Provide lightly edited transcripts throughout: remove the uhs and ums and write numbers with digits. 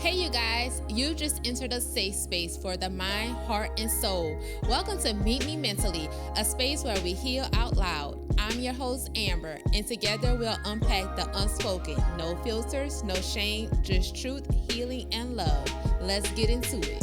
Hey, you guys, you just entered a safe space for the mind, heart, and soul. Welcome to Meet Me Mentally, a space where we heal out loud. I'm your host, Amber, and together we'll unpack the unspoken. No filters, no shame, just truth, healing, and love. Let's get into it.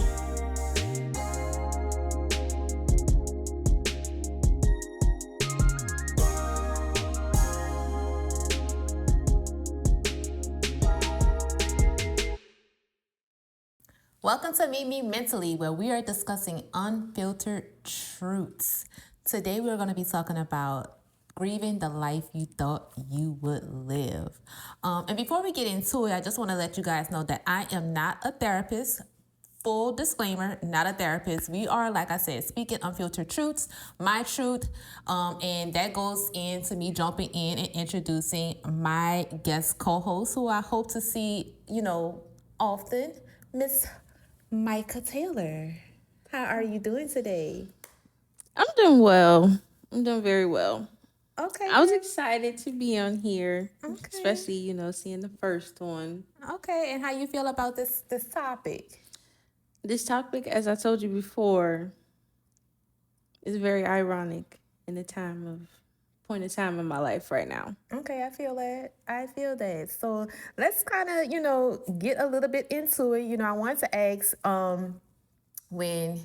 Welcome to Meet Me Mentally, where we are discussing unfiltered truths. Today, we're going to be talking about grieving the life you thought you would live. And before we get into it, I just want to let you guys know that I am not a therapist. Full disclaimer, not a therapist. We are, like I said, speaking unfiltered truths, my truth, and that goes into me jumping in and introducing my guest co-host, who I hope to see, often, Miss Mika Taylor. How are you doing today? I'm doing well. I'm doing very well. Okay, I was girl. excited to be on here, Okay. especially, seeing the first one. Okay, and how you feel about this topic? This topic, as I told you before, is very ironic in the point of time in my life right now. Okay, I feel that. I feel that. So let's kind of, get a little bit into it. I wanted to ask, when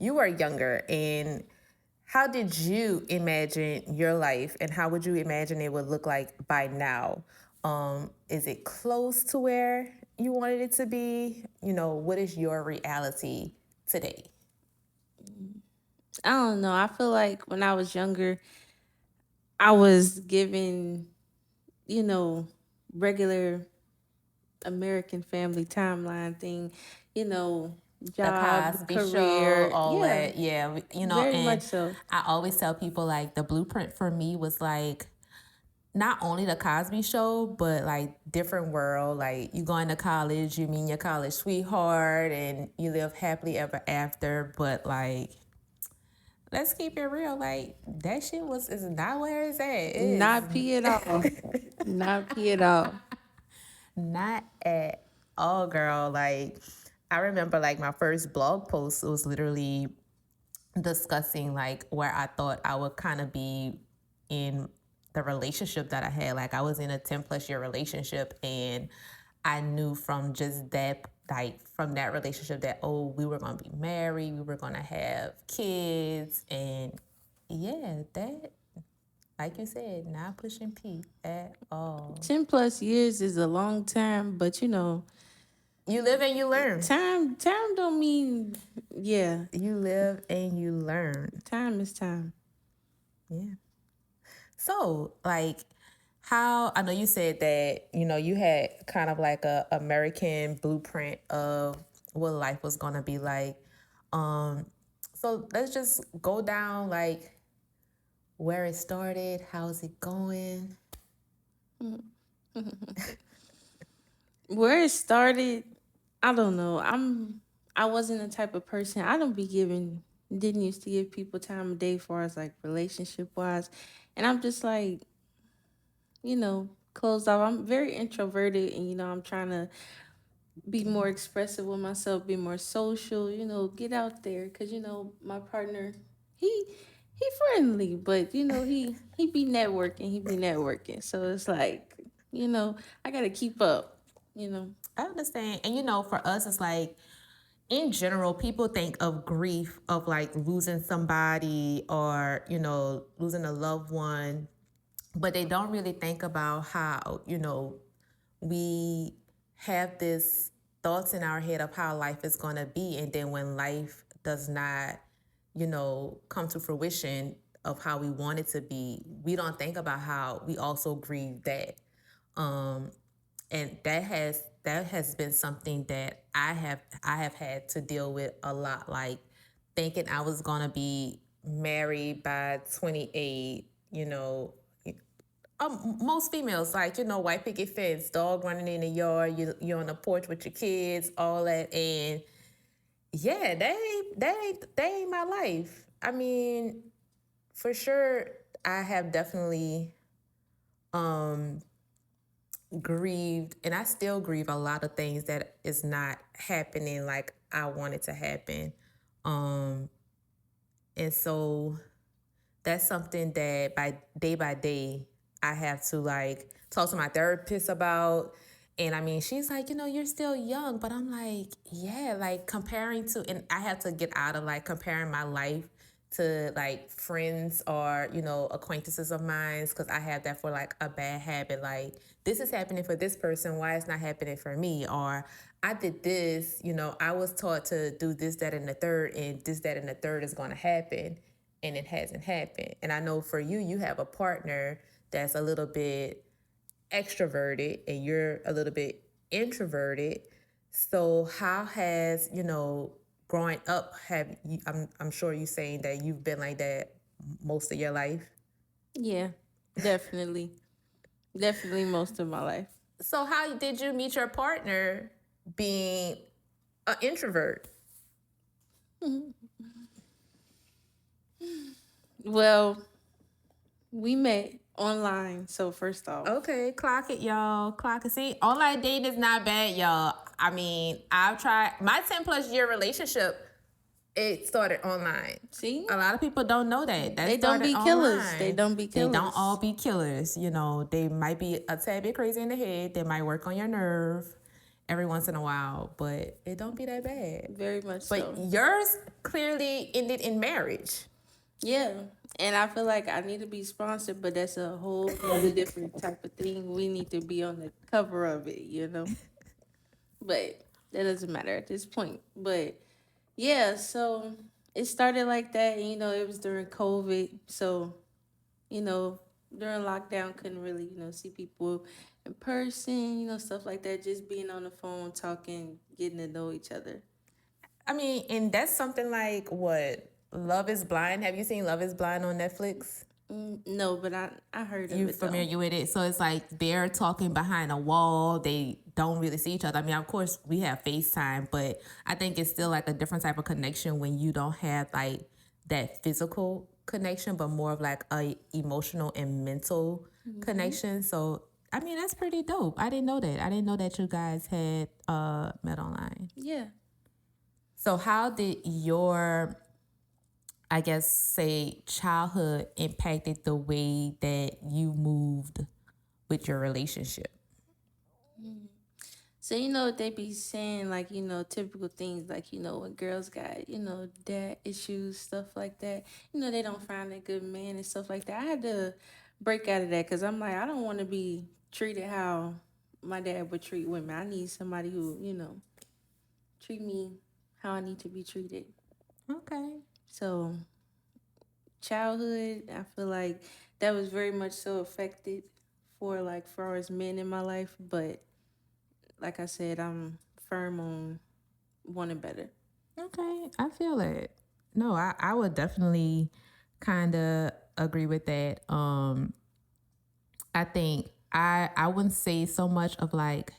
you were younger, and how did you imagine your life, and how would you imagine it would look like by now? Is it close to where you wanted it to be? What is your reality today? I don't know. I feel like when I was younger, I was given, you know, regular American family timeline thing, you know, The job, Cosby Show, career. all Yeah, that. Yeah, very and much so. I always tell people like the blueprint for me was like not only the Cosby Show, but like different world. Like you go into college, you meet your college sweetheart, and you live happily ever after. But like, let's keep it real. Like that shit is not where it's at. It is Not P at all. Not P at all. not at all, girl. Like I remember, like my first blog post was literally discussing like where I thought I would kind of be in the relationship that I had. Like I was in a 10+ year relationship, and I knew from just that, like from that relationship, that we were gonna be married, we were gonna have kids, and yeah, that, like you said, not pushing P at all. 10 plus years is a long time, but You live and you learn. time don't mean, yeah, You live and you learn. time is time. Yeah. So, like, how I know you said that you had kind of like a American blueprint of what life was gonna be like. Um, so let's just go down like where it started. How's it going? Where it started, I don't know. I wasn't the type of person. I don't be giving didn't used to give people time of day for as like relationship wise. And I'm just like, closed off. I'm very introverted and I'm trying to be more expressive with myself, be more social, get out there cuz my partner he he friendly, but he be networking, So it's like, I got to keep up, you know. I understand, and for us, it's like in general, people think of grief of like losing somebody or losing a loved one, but they don't really think about how we have this thoughts in our head of how life is going to be, and then when life does not come to fruition of how we want it to be, we don't think about how we also grieve that. And that has been something that I have had to deal with a lot, like thinking I was going to be married by 28, most females, like white picket fence, dog running in the yard, you're on the porch with your kids, all that. And yeah, that ain't my life. I mean, for sure, I have definitely grieved, and I still grieve a lot of things that is not happening like I want it to happen. Um, and so that's something that by day I have to like talk to my therapist about. And I mean, she's like, you're still young, but I'm like, yeah, like comparing to, and I have to get out of like comparing my life to like friends or acquaintances of mine, because I have that for like a bad habit. Like, this is happening for this person, why it's not happening for me? Or I did this, I was taught to do this, that, and the third, and this, that, and the third is going to happen, and it hasn't happened. And I know for you, you have a partner that's a little bit extroverted and you're a little bit introverted. So how has, growing up, have you, I'm sure you saying that you've been like that most of your life. Yeah, definitely. Definitely most of my life. So how did you meet your partner being an introvert? Well, we met online. So first off, Okay, clock it, y'all. Clock it. See, online dating is not bad, y'all. I mean, I've tried my 10+ year relationship. It started online. see, A lot of people don't know that. That they don't started be killers. They online. don't be They don't all killers. be killers. They might be a tad bit crazy in the head. They might work on your nerve every once in a while, but it don't be that bad. Very much But so. yours clearly ended in marriage. Yeah. And I feel like I need to be sponsored, but that's a whole other different type of thing. We need to be on the cover of it, you know? But that doesn't matter at this point. But yeah, so it started like that. And, it was during COVID. So, you know, during lockdown, couldn't really, see people in person, stuff like that. Just being on the phone, talking, getting to know each other. I mean, and that's something like what? Love is Blind. Have you seen Love is Blind on Netflix? No, but I heard of You it though. familiar with it? So it's like they're talking behind a wall. They don't really see each other. I mean, of course, we have FaceTime, but I think it's still like a different type of connection when you don't have like that physical connection, but more of like a emotional and mental Hmm. connection. So I mean, that's pretty dope. I didn't know that. I didn't know that you guys had met online. Yeah. So how did your, I guess, say childhood impacted the way that you moved with your relationship? So they be saying like typical things like when girls got dad issues, stuff like that. They don't find a good man and stuff like that. I had to break out of that because I'm like I don't want to be treated how my dad would treat women. I need somebody who treat me how I need to be treated. Okay. So childhood, I feel like that was very much so affected for like far as men in my life, but like I said, I'm firm on wanting better. Okay. I feel it. No, I would definitely kind of agree with that. I think I wouldn't say so much of like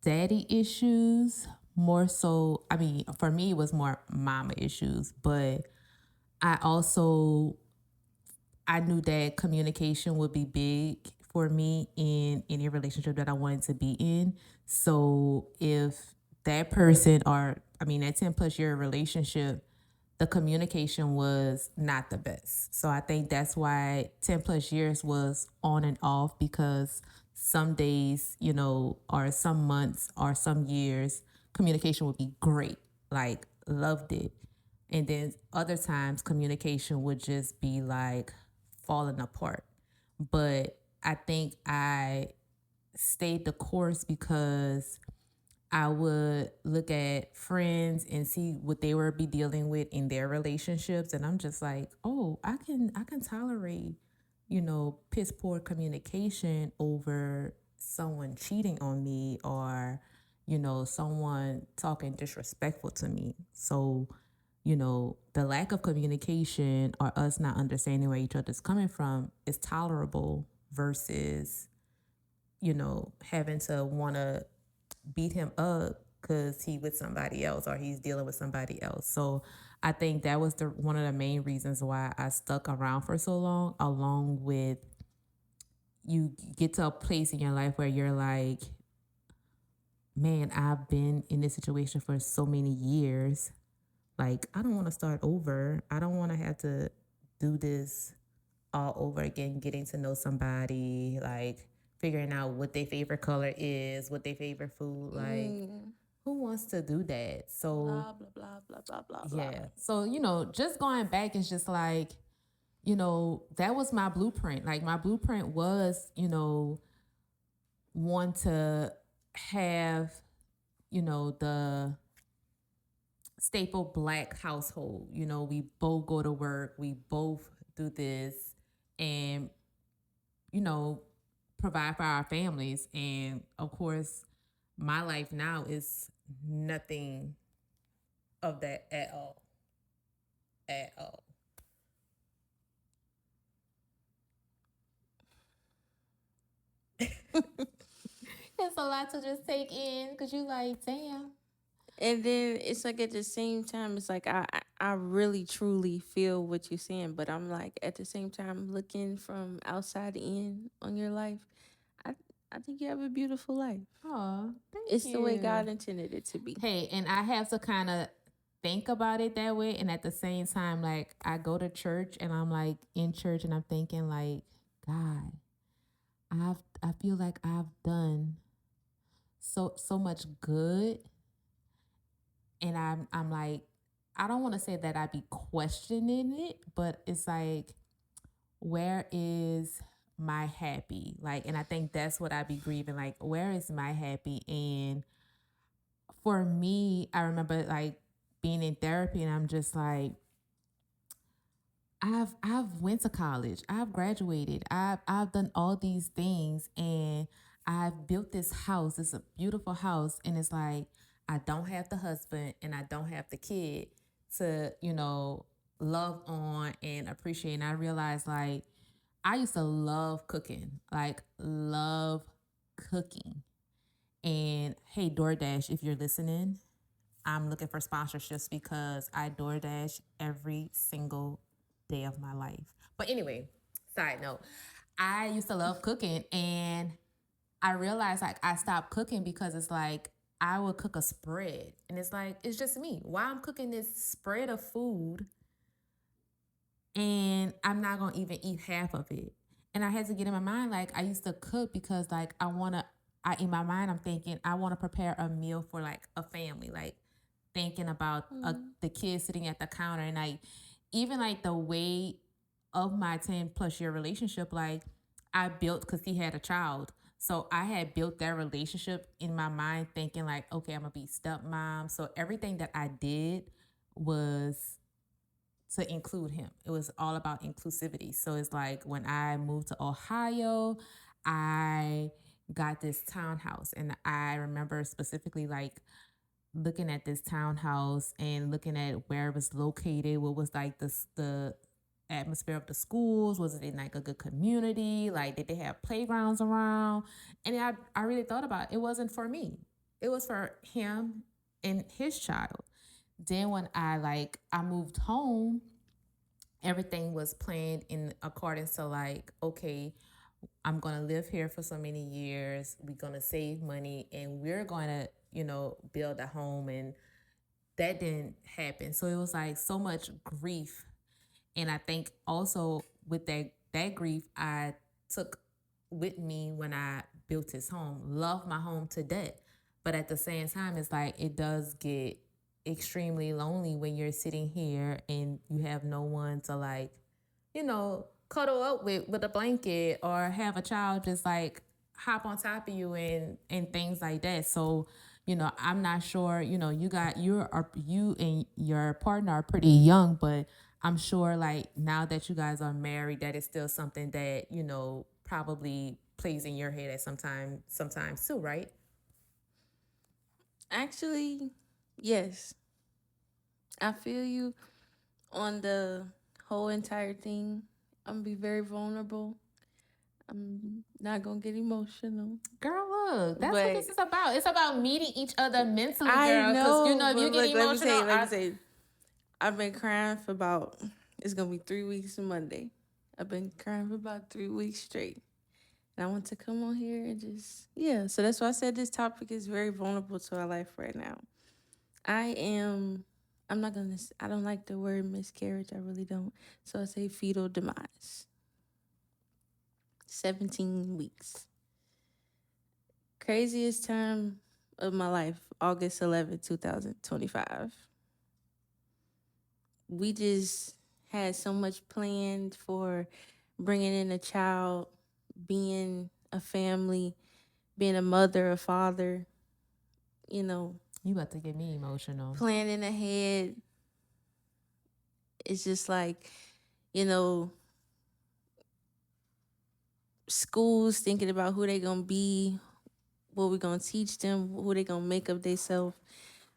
daddy issues, more so, I mean, for me it was more mama issues, but I also I knew that communication would be big for me in any relationship that I wanted to be in. So if that person, or I mean that 10+ year relationship, the communication was not the best. So I think that's why 10+ years was on and off, because some days, or some months or some years, communication would be great, like loved it. And then other times, communication would just be like falling apart. But I think I stayed the course because I would look at friends and see what they were be dealing with in their relationships, and I'm just like, oh, I can tolerate, piss poor communication over someone cheating on me, or someone talking disrespectful to me. So, the lack of communication or us not understanding where each other's coming from is tolerable versus having to want to beat him up because he with somebody else or he's dealing with somebody else. So I think that was the one of the main reasons why I stuck around for so long, along with you get to a place in your life where you're like, man, I've been in this situation for so many years. Like, I don't want to start over. I don't want to have to do this all over again, getting to know somebody, like figuring out what their favorite color is, what their favorite food. Like, Mm, who wants to do that? So, blah blah blah blah blah blah blah. yeah. So, just going back is just like, that was my blueprint. Like, my blueprint was, want to have, the staple black household. We both go to work, we both do this, and, you know, provide for our families. And of course, my life now is nothing of that at all. At all. It's a lot to just take in because you like, damn. And then it's like at the same time, it's like I really truly feel what you're saying, but I'm like at the same time looking from outside in on your life. I I think you have a beautiful life. Oh, thank It's the way you. God intended it to be. Hey, and I have to kind of think about it that way. And at the same time, like, I go to church and I'm like in church and I'm thinking, like, God, I feel like I've done so much good. And I'm like, I don't want to say that I be questioning it, but it's like, where is my happy? Like, and I think that's what I be grieving. Like, where is my happy? And for me, I remember like being in therapy and I'm just like, I've went to college. I've graduated. I've done all these things and I've built this house. It's a beautiful house and it's like I don't have the husband and I don't have the kid to, love on and appreciate. And I realized like I used to love cooking. Like love cooking. And hey DoorDash, if you're listening, I'm looking for sponsorships because I DoorDash every single day of my life. But anyway, side note, I used to love cooking and I realized like I stopped cooking because it's like I would cook a spread and it's like it's just me. Why I'm cooking this spread of food and I'm not gonna even eat half of it. And I had to get in my mind like I used to cook because like I in my mind I'm thinking I want to prepare a meal for like a family, like thinking about the kids sitting at the counter and like even like the weight of my 10+ year relationship, like I built because he had a child. So I had built that relationship in my mind thinking like, okay, I'm gonna be stepmom. So everything that I did was to include him. It was all about inclusivity. So it's like when I moved to Ohio, I got this townhouse and I remember specifically like looking at this townhouse and looking at where it was located, what was like the atmosphere of the schools, was it in like a good community, like did they have playgrounds around? And I really thought about it. It wasn't for me. It was for him and his child. Then when I moved home, everything was planned in accordance to like, okay, I'm gonna live here for so many years, we're gonna save money and we're gonna, build a home, and that didn't happen. So it was like so much grief. And I think also with that grief I took with me when I built his home. Love my home to death. But at the same time, it's like it does get extremely lonely when you're sitting here and you have no one to like, cuddle up with a blanket or have a child just like hop on top of you and things like that. So, I'm not sure, you and your partner are pretty young, but I'm sure like now that you guys are married, that is still something that, probably plays in your head at sometimes too, right? Actually, yes. I feel you on the whole entire thing. I'm gonna be very vulnerable. I'm not gonna get emotional. Girl, look, that's what But this is about. It's about meeting each other mentally, I girl. Because, know, if you but get look, emotional, let me say, I've been crying for it's gonna be 3 weeks on Monday. I've been crying for about 3 weeks straight. And I want to come on here and just, yeah. So that's why I said this topic is very vulnerable to our life right now. I am, I'm not going to, I don't like the word miscarriage. I really don't. So I say fetal demise. 17 weeks. Craziest time of my life, August 11th, 2025. We just had so much planned for bringing in a child, being a family, being a mother, a father, you know, You about to get me emotional. planning ahead. It's just like, you know, schools thinking about who they gonna be, what we gonna teach them, who they gonna make of themselves.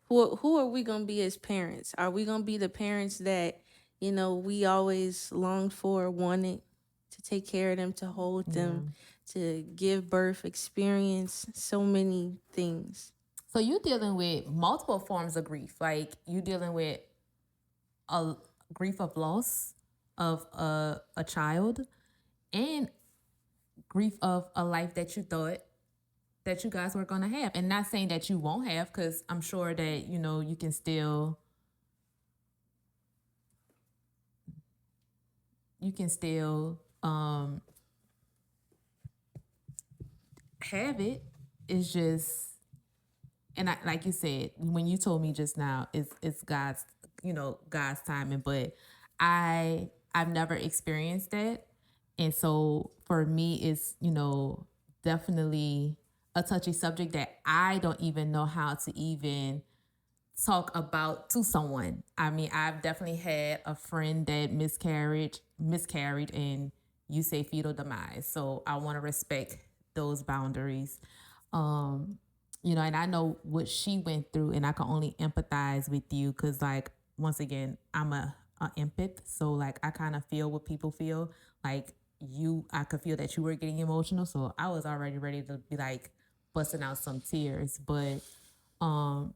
Who are we gonna be as parents? Are we gonna be the parents that, we always longed for, wanted to take care of them, to hold Yeah. them, to give birth, experience so many things? So you dealing with multiple forms of grief. Like you dealing with a grief of loss of a child and grief of a life that you thought that you guys were going to have. And not saying that you won't have, because I'm sure that, you can still have it. It's just, and like you said, when you told me just now, it's God's, God's timing. But I've never experienced that, and so for me, it's definitely a touchy subject that I don't even know how to even talk about to someone. I mean, I've definitely had a friend that miscarried, and you say fetal demise. So I want to respect those boundaries. Um, and I know what she went through, and I can only empathize with you because, like, once again, I'm a empath, so like I kind of feel what people feel. Like I could feel that you were getting emotional, so I was already ready to be like busting out some tears, but um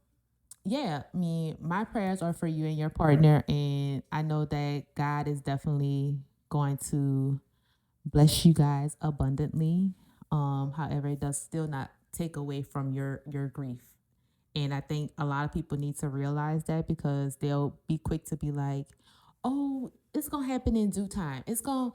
yeah, my prayers are for you and your partner, and I know that God is definitely going to bless you guys abundantly. However, it does still not take away from your grief. And I think a lot of people need to realize that, because they'll be quick to be like, "Oh, it's gonna happen in due time. It's gonna."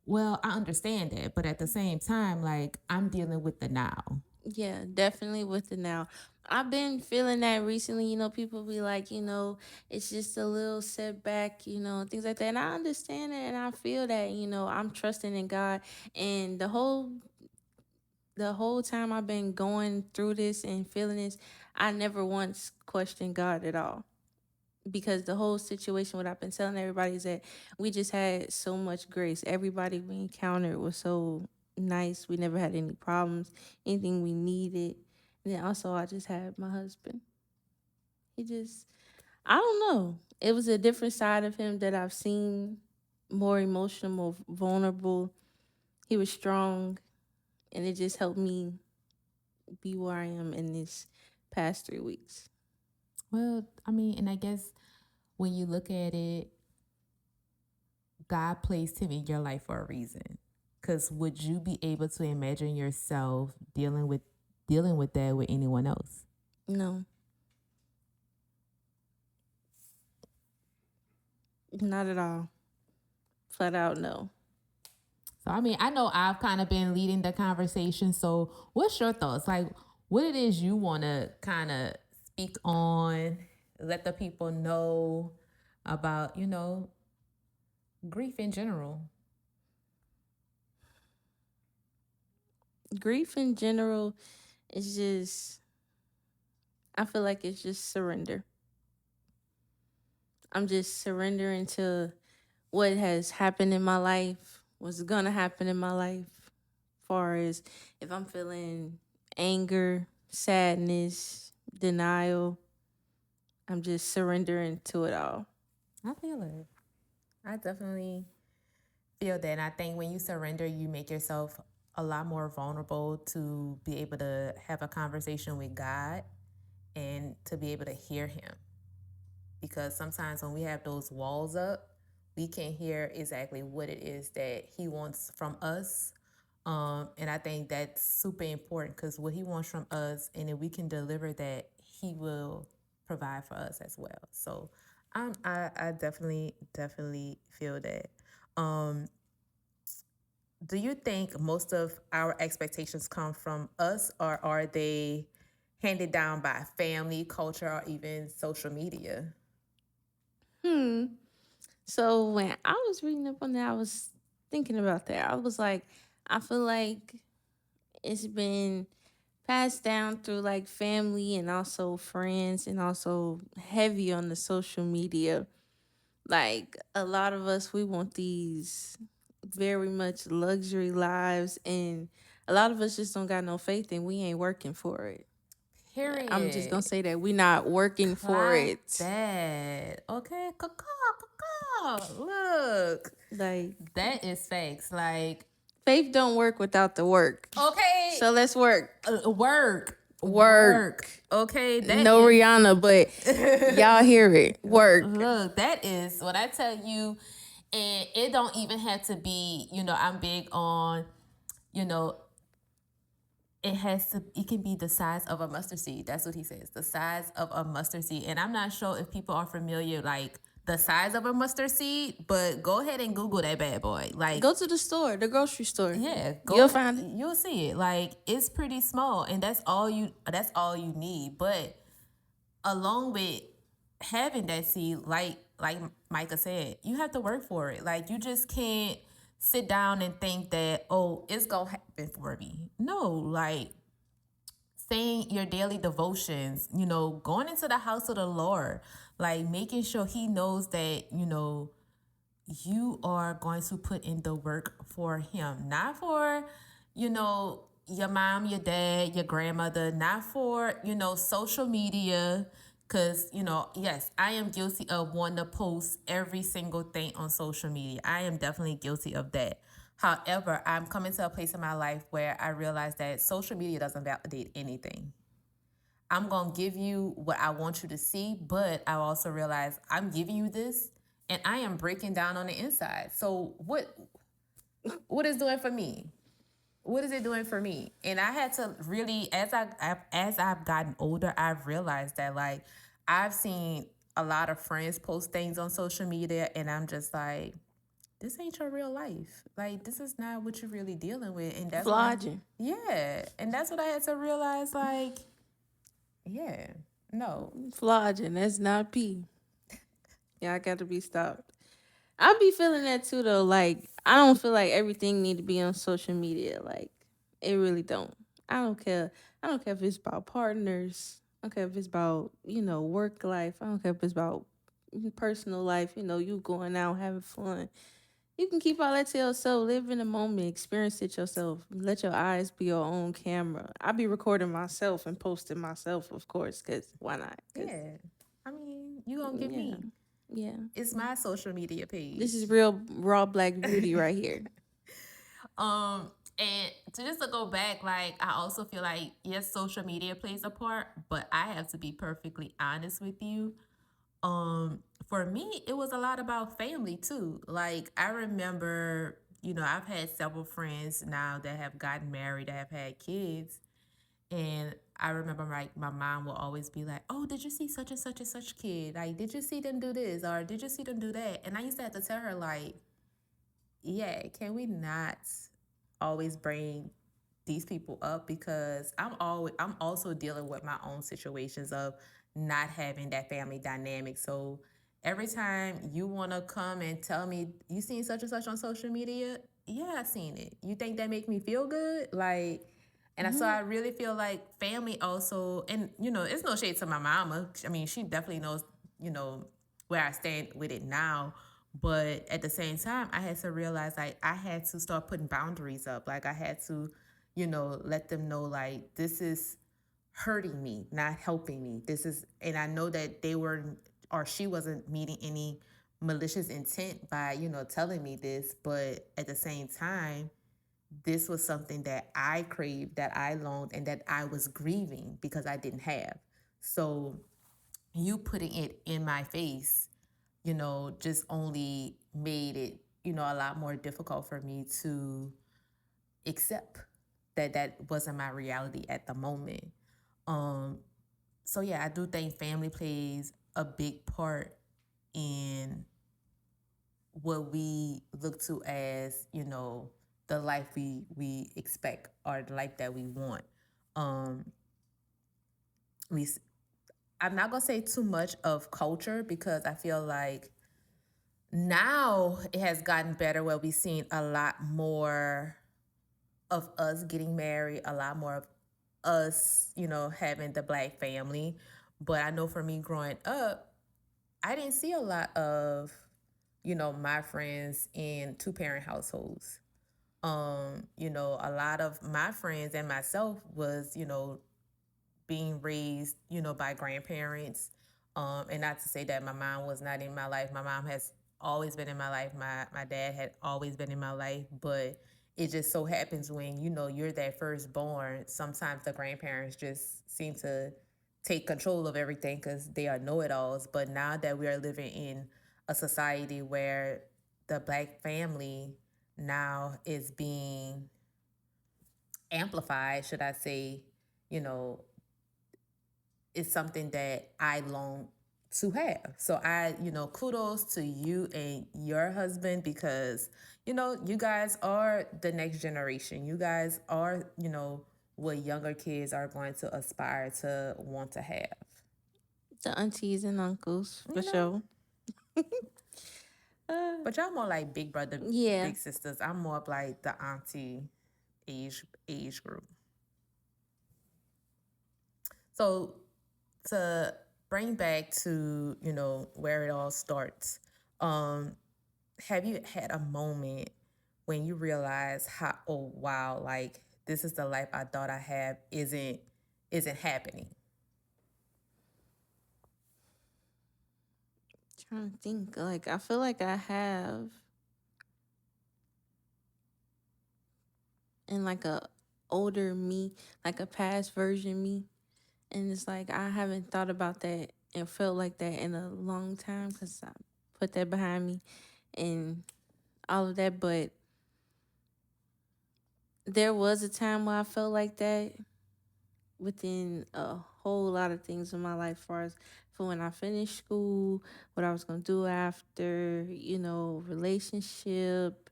Well, I understand that, but at the same time, like I'm dealing with the now. Yeah, definitely with it now. I've been feeling that recently. People be like, it's just a little setback, things like that. And I understand it and I feel that, I'm trusting in God. And the whole time I've been going through this and feeling this, I never once questioned God at all. Because the whole situation, what I've been telling everybody is that we just had so much grace. Everybody we encountered was so nice. We never had any problems, anything we needed. And then also, I just had my husband. He just, I don't know. It was a different side of him that I've seen, more emotional, more vulnerable. He was strong, and it just helped me be where I am in this past 3 weeks. Well, I mean, and I guess when you look at it, God placed him in your life for a reason. Cause would you be able to imagine yourself dealing with that with anyone else? No, not at all. Flat out, no. So I mean, I know I've kind of been leading the conversation. So what's your thoughts? Like what it is you wanna kinda speak on, let the people know about, grief in general. Grief in general is just, I feel like it's just surrender. I'm just surrendering to what has happened in my life, what's gonna happen in my life. Far as if I'm feeling anger, sadness, denial, I'm just surrendering to it all. I feel it. I definitely feel that. And I think when you surrender, you make yourself a lot more vulnerable to be able to have a conversation with God and to be able to hear Him. Because sometimes when we have those walls up, we can't hear exactly what it is that He wants from us. And I think that's super important because what he wants from us, and if we can deliver that, he will provide for us as well. So I definitely feel that. Um, do you think most of our expectations come from us, or are they handed down by family, culture, or even social media? Hmm. So when I was reading up on that, I was thinking about that. I was like, I feel like it's been passed down through like family and also friends and also heavy on the social media. Like a lot of us, we want these very much luxury lives, and a lot of us just don't got no faith and we ain't working for it. I'm just gonna Period. say that we not working for Clock it. that. Okay, caw. Look, Like that is facts. Like, faith don't work without the work. okay, So let's work. work, work. Work. Okay, that No is. Rihanna, but y'all hear it. Work. Look, that is what I tell you, and it don't even have to be. I'm big on. You know, it can be the size of a mustard seed. That's what he says, the size of a mustard seed. And I'm not sure if people are familiar like the size of a mustard seed, but go ahead and Google that bad boy. Like, Go to the store, the grocery store. yeah, You'll find it. you'll see it. Like, it's pretty small, and that's all you need. But along with having that seed, like Micah said, you have to work for it. Like, you just can't sit down and think that, oh, it's gonna happen for me. No, like, saying your daily devotions, going into the house of the Lord, like making sure he knows that, you are going to put in the work for him, not for, your mom, your dad, your grandmother, not for, social media. Because, yes, I am guilty of wanting to post every single thing on social media. I am definitely guilty of that. However, I'm coming to a place in my life where I realize that social media doesn't validate anything. I'm going to give you what I want you to see, but I also realize I'm giving you this and I am breaking down on the inside. So what is doing for me? What is it doing for me? And I had to really, as I've gotten older, I've realized that, like, I've seen a lot of friends post things on social media and I'm just like, this ain't your real life. Like, this is not what you're really dealing with. And that's when Flogging. yeah. And that's what I had to realize, like, yeah, no. Flogging. That's not P. Yeah, I got to be stopped. I be feeling that too though. Like I don't feel like everything need to be on social media. Like it really don't. I don't care. I don't care if it's about partners. I don't care if it's about, work life. I don't care if it's about personal life. You going out having fun. You can keep all that to yourself. Live in the moment. Experience it yourself. Let your eyes be your own camera. I be recording myself and posting myself, of course, because why not? Because, Yeah. I mean, you gonna get yeah, me. yeah. It's my social media This page. is real raw black beauty right here. And to just to go back, like, I also feel like, yes, social media plays a part, but I have to be perfectly honest with you. For me, it was a lot about family too. Like, I remember, I've had several friends now that have gotten married, that have had kids. And I remember, like, my mom will always be like, "Oh, did you see such and such and such kid? Like, did you see them do this or did you see them do that?" And I used to have to tell her, like, "Yeah, can we not always bring these people up, because I'm also dealing with my own situations of not having that family dynamic. So every time you want to come and tell me you seen such and such on social media, yeah, I seen it. You think that make me feel good? Like, and so I really feel like family also, and it's no shade to my mama. I mean, she definitely knows, you know, where I stand with it now. But at the same time, I had to realize, like, I had to start putting boundaries up. Like, I had to, let them know, like, this is hurting me, not helping me. This is, and I know that they were, or she wasn't meeting any malicious intent by, telling me this. But at the same time, this was something that I craved, that I longed, and that I was grieving because I didn't have. So you putting it in my face, just only made it, a lot more difficult for me to accept that that wasn't my reality at the moment. So yeah, I do think family plays a big part in what we look to as, the life we expect or the life that we want. Um, we s- I'm not gonna say too much of culture because I feel like now it has gotten better where we've seen a lot more of us getting married, a lot more of us, having the black family. But I know for me growing up, I didn't see a lot of, my friends in two-parent households. A lot of my friends and myself was, being raised, by grandparents. And not to say that my mom was not in my life. My mom has always been in my life. My dad had always been in my life. But it just so happens when, you're that firstborn, sometimes the grandparents just seem to take control of everything because they are know-it-alls. But now that we are living in a society where the black family now is being amplified, should I say, you know, is something that I long to have. So kudos to you and your husband because, you guys are the next generation. You guys are, what younger kids are going to aspire to want to have. The aunties and uncles, for You know? sure. Uh, But y'all more like big brother, yeah. big sisters. I'm more of like the auntie age group. So to bring back to, where it all starts, um, have you had a moment when you realize how, oh wow, like this is the life I thought I have isn't happening? Trying to think. Like, I feel like I have in like a older me, like a past version me. And it's like I haven't thought about that and felt like that in a long time because I put that behind me and all of that. But there was a time where I felt like that within a whole lot of things in my life, as far as for when I finished school, what I was gonna do after, relationship,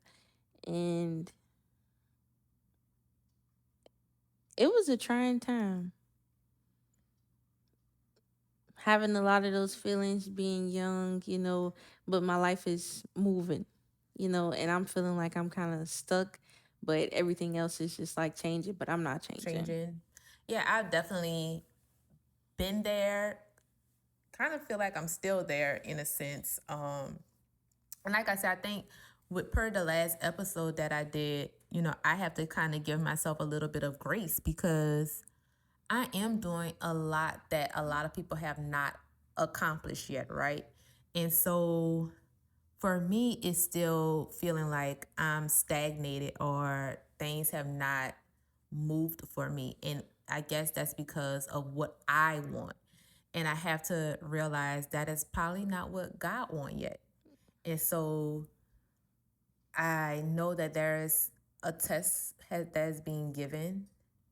and it was a trying time. Having a lot of those feelings, being young, but my life is moving, and I'm feeling like I'm kind of stuck, but everything else is just like changing, but I'm not changing. Changing. Yeah, I've definitely been there. Kind of feel like I'm still there in a sense. And like I said, I think with per the last episode that I did, I have to kind of give myself a little bit of grace because I am doing a lot that a lot of people have not accomplished yet, right? And so for me, it's still feeling like I'm stagnated or things have not moved for me. And I guess that's because of what I want. And I have to realize that is probably not what God wants yet. And so I know that there's a test that is being given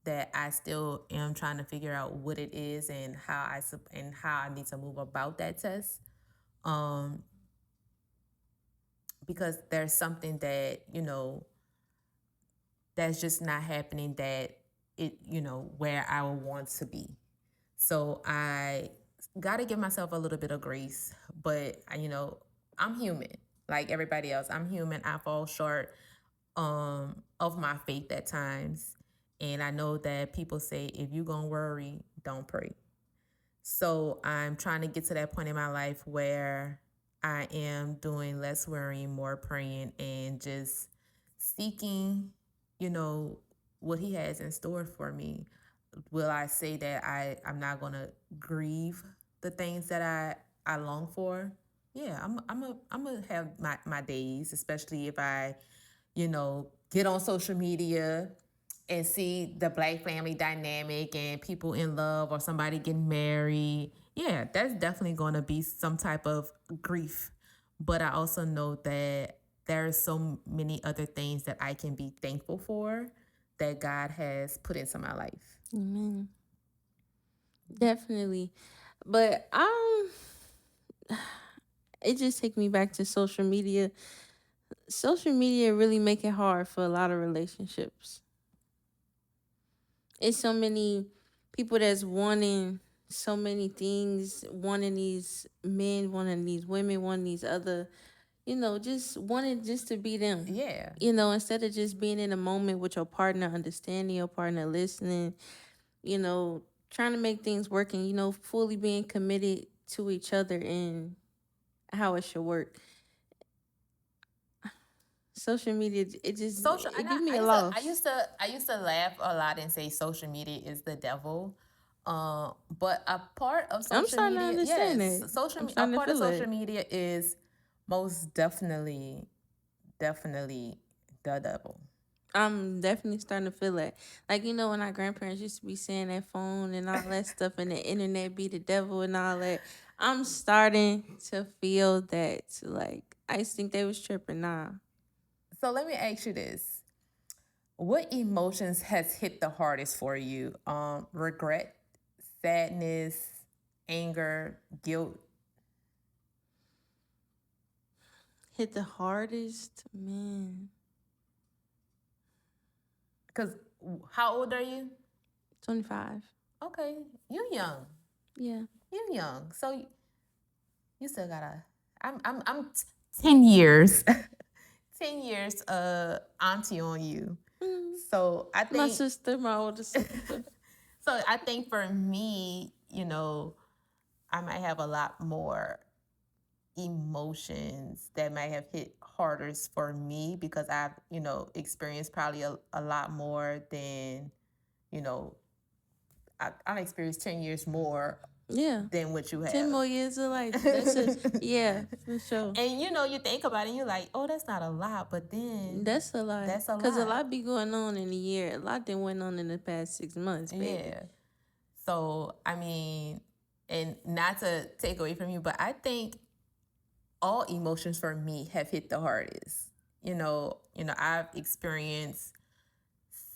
that I still am trying to figure out what it is and how I need to move about that test. Um, because there's something that that's just not happening that where I would want to be. So I got to give myself a little bit of grace, but I'm human like everybody else. I'm human. I fall short of my faith at times. And I know that people say if you're going to worry, don't pray. So I'm trying to get to that point in my life where I am doing less worrying, more praying, and just seeking, you know, what he has in store for me. Will I say that I'm not gonna grieve the things that I long for? Yeah, I'm gonna have my days, especially if I, get on social media and see the black family dynamic and people in love or somebody getting married. Yeah, that's definitely going to be some type of grief. But I also know that there are so many other things that I can be thankful for that God has put into my life. Amen. Definitely. But it just take me back to social media. Social media really make it hard for a lot of relationships. It's so many people that's wanting so many things, wanting these men, wanting these women, wanting these other, just wanting just to be them. Yeah. Instead of just being in a moment with your partner, understanding your partner, listening, trying to make things work and, fully being committed to each other and how it should work. Social media, Social, it and give me I a used to, I loss. used to, I used to laugh a lot and say social media is the devil. But a part of I'm social starting to media, understand yes, that. I'm a starting to part of feel social it. media is most definitely the devil. I'm definitely starting to feel that. Like, when our grandparents used to be saying that phone and all that stuff and the internet be the devil and all that. I'm starting to feel that. Like, I used to think they was tripping. Nah. So let me ask you this: what emotions has hit the hardest for you? Regret, sadness, anger, guilt. Hit the hardest, man. Because how old are you? 25. Okay, you young. Yeah. You young. So you still gotta. I'm 10 years, 10 years auntie on you. Mm. So I My think sister, my older sister. so I think for me, I might have a lot more emotions that might have hit harder for me because I've, experienced probably a lot more than, you know, I've experienced 10 years more Yeah. than what you 10 have. more years of life. That's a, yeah, for sure. And you think about it and you're like, oh, that's not a lot, but then That's a lot. that's a Because a lot. lot be going on in a year. A lot that went on in the past 6 months, baby. Yeah. So, I mean, and not to take away from you, but I think all emotions for me have hit the hardest. I've experienced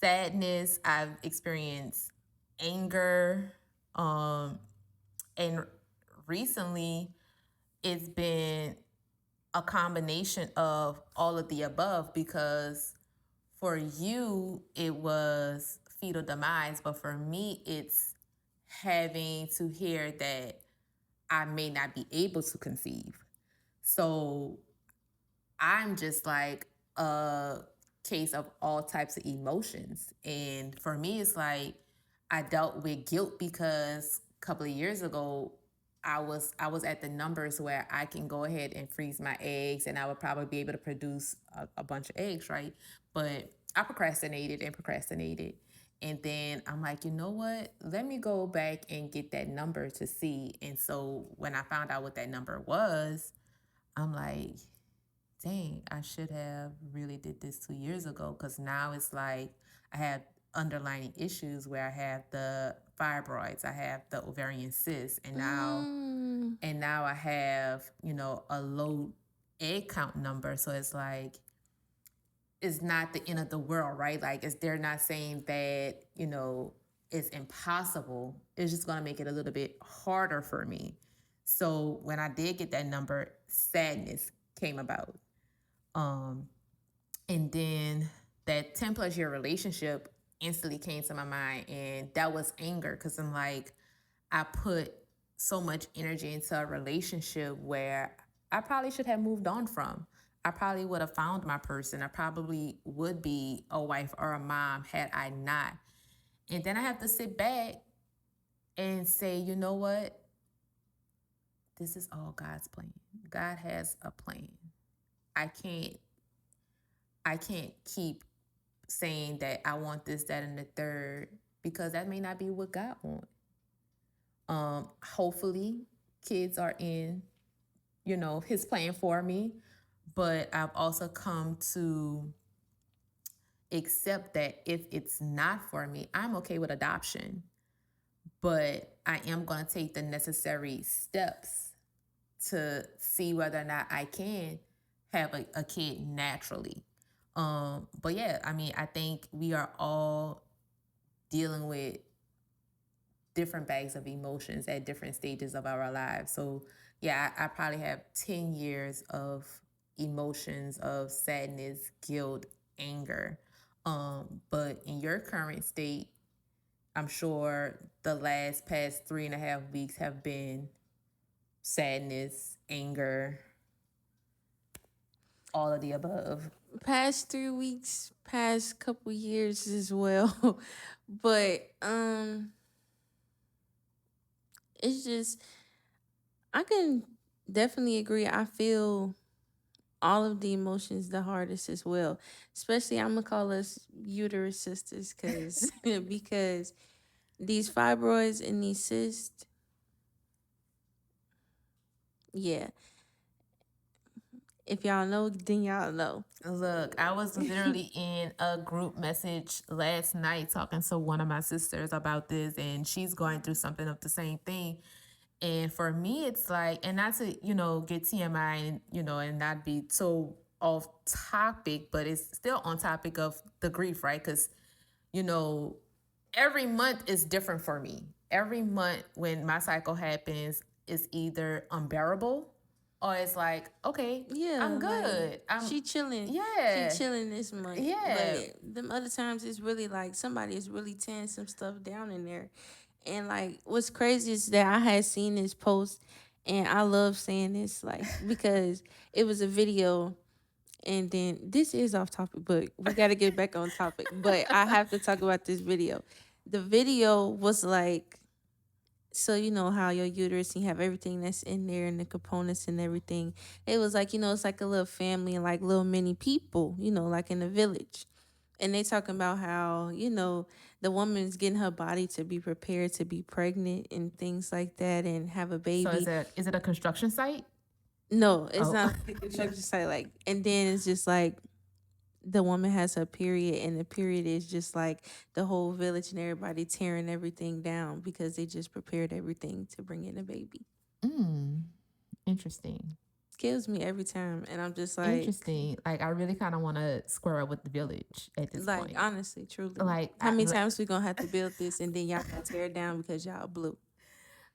sadness, I've experienced anger, and recently it's been a combination of all of the above because for you it was fetal demise, but for me it's having to hear that I may not be able to conceive. So I'm just like a case of all types of emotions. And for me, it's like I dealt with guilt because a couple of years ago, I was at the numbers where I can go ahead and freeze my eggs and I would probably be able to produce a bunch of eggs, right? But I procrastinated and procrastinated. And then I'm like, you know what? Let me go back and get that number to see. And so when I found out what that number was, I'm like, dang, I should have really did this 2 years ago because now it's like I have underlying issues where I have the fibroids, I have the ovarian cysts, and now Mm. I have, a low egg count number. So it's like it's not the end of the world, right? Like it's they're not saying that, it's impossible. It's just gonna make it a little bit harder for me. So when I did get that number, sadness came about. Um, and then that 10 plus year relationship instantly came to my mind. And that was anger because I'm like, I put so much energy into a relationship where I probably should have moved on from. I probably would have found my person. I probably would be a wife or a mom had I not. And then I have to sit back and say, you know what? This is all God's plan. God has a plan. I can't I can't keep saying that I want this, that, and the third because that may not be what God wants. Hopefully, kids are in, His plan for me, but I've also come to accept that if it's not for me, I'm okay with adoption, but I am going to take the necessary steps to see whether or not I can have a kid naturally. But yeah, I mean, I think we are all dealing with different bags of emotions at different stages of our lives. So yeah, I probably have 10 years of emotions of sadness, guilt, anger. But in your current state, I'm sure the past 3.5 weeks have been sadness, anger, all of the above. Past 3 weeks, past couple years as well. But it's just I can definitely agree. I feel all of the emotions the hardest as well. Especially I'm gonna call us uterus sisters cause because these fibroids and these cysts, yeah. If y'all know, then y'all know. Look, I was literally in a group message last night talking to one of my sisters about this, and she's going through something of the same thing. And for me, it's like, and not to, get TMI and, and not be so off topic, but it's still on topic of the grief, right? Because, you know, every month is different for me. Every month when my cycle happens, is either unbearable or it's like, okay, I'm Yeah, like good. she chilling. She Yeah, chilling this month. yeah. But them other times it's really like somebody is really tearing some stuff down in there. And like what's crazy is that I had seen this post and I love saying this like because it was a video and then this is off topic, but we gotta get back on topic. But I have to talk about this video. The video was like so you know how your uterus and you have everything that's in there and the components and everything. It was like, it's like a little family and like little mini people, like in a village. And they talking about how, the woman's getting her body to be prepared to be pregnant and things like that and have a So baby. is it a construction site? No, it's Oh. not like a construction site. Like, and then it's just like the woman has her period and the period is just like the whole village and everybody tearing everything down because they just prepared everything to bring in a baby. Interesting. Kills me every time and I'm just Interesting. Like I really kind of want to square up with the village at this like point. honestly, truly. Like, How many times we gonna have to build this and then y'all gonna tear it down because y'all blew?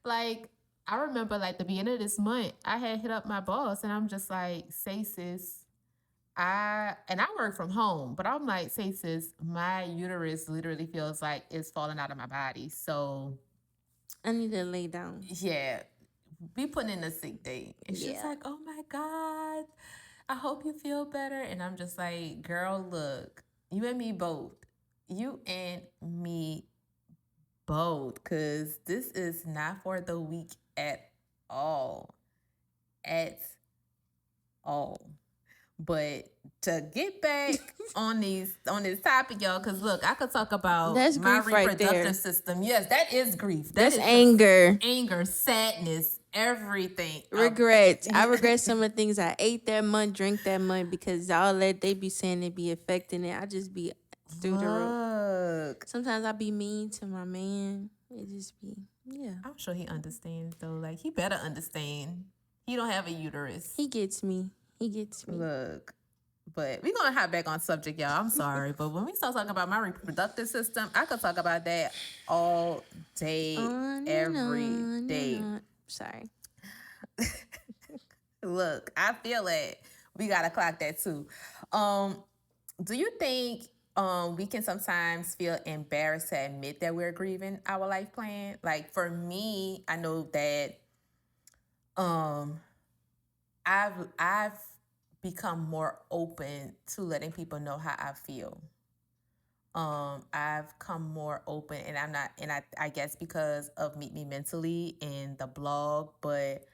like I remember like the beginning of this month, I had hit up my boss and I'm just like, say sis, I work from home, but I'm like, say sis, my uterus literally feels like it's falling out of my body. So I need to lay down. yeah, be putting in a sick day. And she's Yeah. like, oh my God, I hope you feel better. And I'm just like, girl, look, you and me both. You and me both. Cause this is not for the weak at all. At all. But to get back on this topic, y'all, because look, I could talk about That's my grief right reproductive there. system. Yes, that is grief. That That's is anger. anger, sadness, everything. Regrets. I regret some of the things I ate that month, drank that month because all that they be saying it be affecting it. I just be through the roof. Look, Sometimes I be mean to my man. It just be yeah. I'm sure he understands though. Like he better understand. He don't have a uterus. He gets me. He gets me. Look, but we're gonna hop back on subject, y'all. I'm sorry, but when we start talking about my reproductive system, I could talk about that all day, On and every on day. and on. Sorry. Look, I feel it. We gotta clock that too. Um, do you think we can sometimes feel embarrassed to admit that we're grieving our life plan? Like for me, I know that um I've become more open to letting people know how I feel. I've come more open and I'm not and I guess because of Meet Me Mentally and the blog, but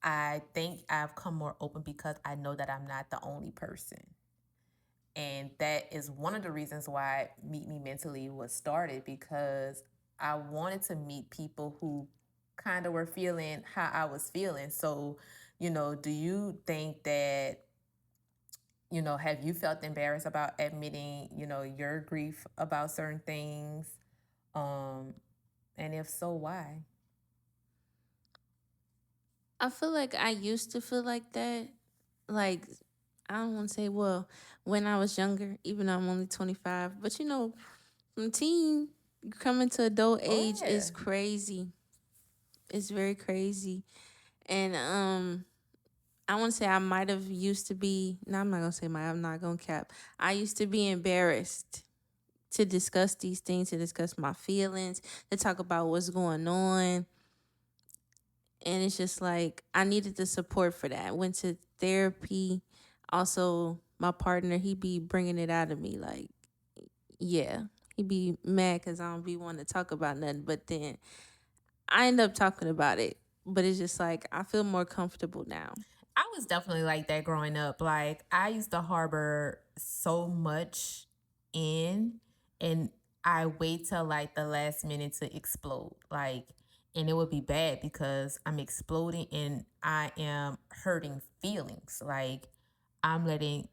I think I've come more open because I know that I'm not the only person. And that is one of the reasons why Meet Me Mentally was started because I wanted to meet people who kind of were feeling how I was feeling. So, do you think that, have you felt embarrassed about admitting, your grief about certain things? Um, and if so, why? I feel like I used to feel like that. Like I don't want to say, well, when I was younger, even though I'm only 25, but from teen coming to adult Oh age is yeah. crazy. It's very crazy. And I want to say I might have used to be, no, I'm not going to say I'm not going to cap. I used to be embarrassed to discuss these things, to discuss my feelings, to talk about what's going on. And it's just like I needed the support for that. Went to therapy. Also, my partner, he be bringing it out of me. Like, yeah, he be mad because I don't be wanting to talk about nothing. But then I end up talking about it. But it's just like I feel more comfortable now. I was definitely like that growing up. Like I used to harbor so much in, and I wait till like the last minute to explode. Like, and it would be bad because I'm exploding and I am hurting feelings. Like I'm letting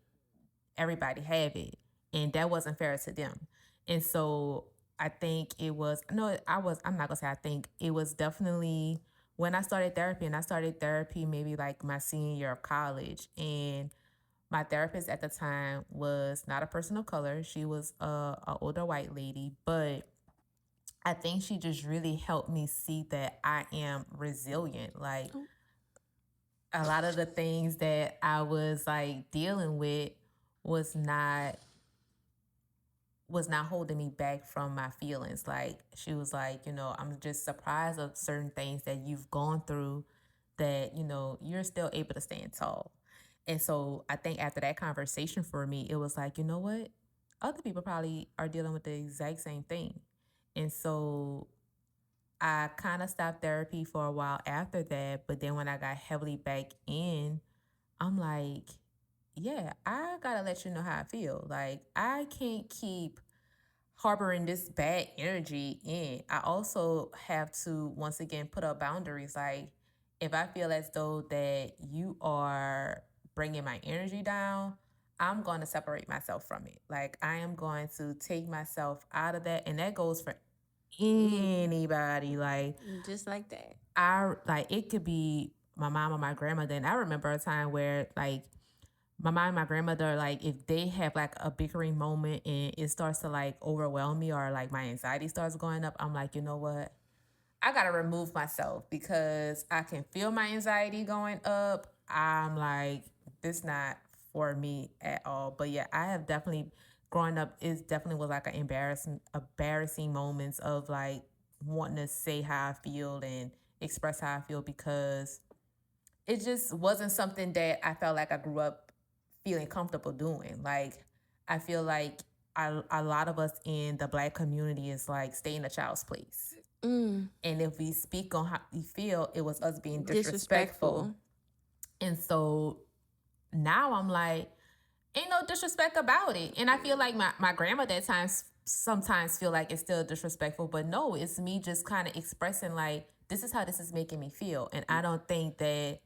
everybody have it, and that wasn't fair to them. And so I think it was no, I was. I'm not gonna say I think it was definitely when I started therapy, and I started therapy maybe like my senior year of college, and my therapist at the time was not a person of color. She was a older white lady, but I think she just really helped me see that I am resilient. Like a lot of the things that I was like dealing with was not was not holding me back from my feelings. Like she was like, I'm just surprised of certain things that you've gone through that, you're still able to stand tall. And so I think after that conversation for me, it was like, you know what? Other people probably are dealing with the exact same thing. And so I kind of stopped therapy for a while after that. But then when I got heavily back in, I'm like, yeah, I gotta let you know how I feel. Like, I can't keep harboring this bad energy in. I also have to once again put up boundaries. Like if I feel as though that you are bringing my energy down, I'm going to separate myself from it. Like I am going to take myself out of that, and that goes for anybody. Like Just like that. I like it could be my mom or my grandmother. And I remember a time where like my mom and my grandmother, like if they have like a bickering moment and it starts to like overwhelm me or like my anxiety starts going up, I'm like, you know what? I gotta remove myself because I can feel my anxiety going up. I'm like, this not for me at all. But yeah, I have definitely growing up it definitely was like an embarrassing moments of like wanting to say how I feel and express how I feel because it just wasn't something that I felt like I grew up feeling comfortable doing. Like I feel like a lot of us in the black community is like stay in a child's place. Mm, And if we speak on how we feel, it was us being disrespectful. disrespectful. And so now I'm like, ain't no disrespect about it. And I feel like my grandmother at times sometimes feel like it's still disrespectful, but no, it's me just kind of expressing like this is how this is making me feel. And I don't think that,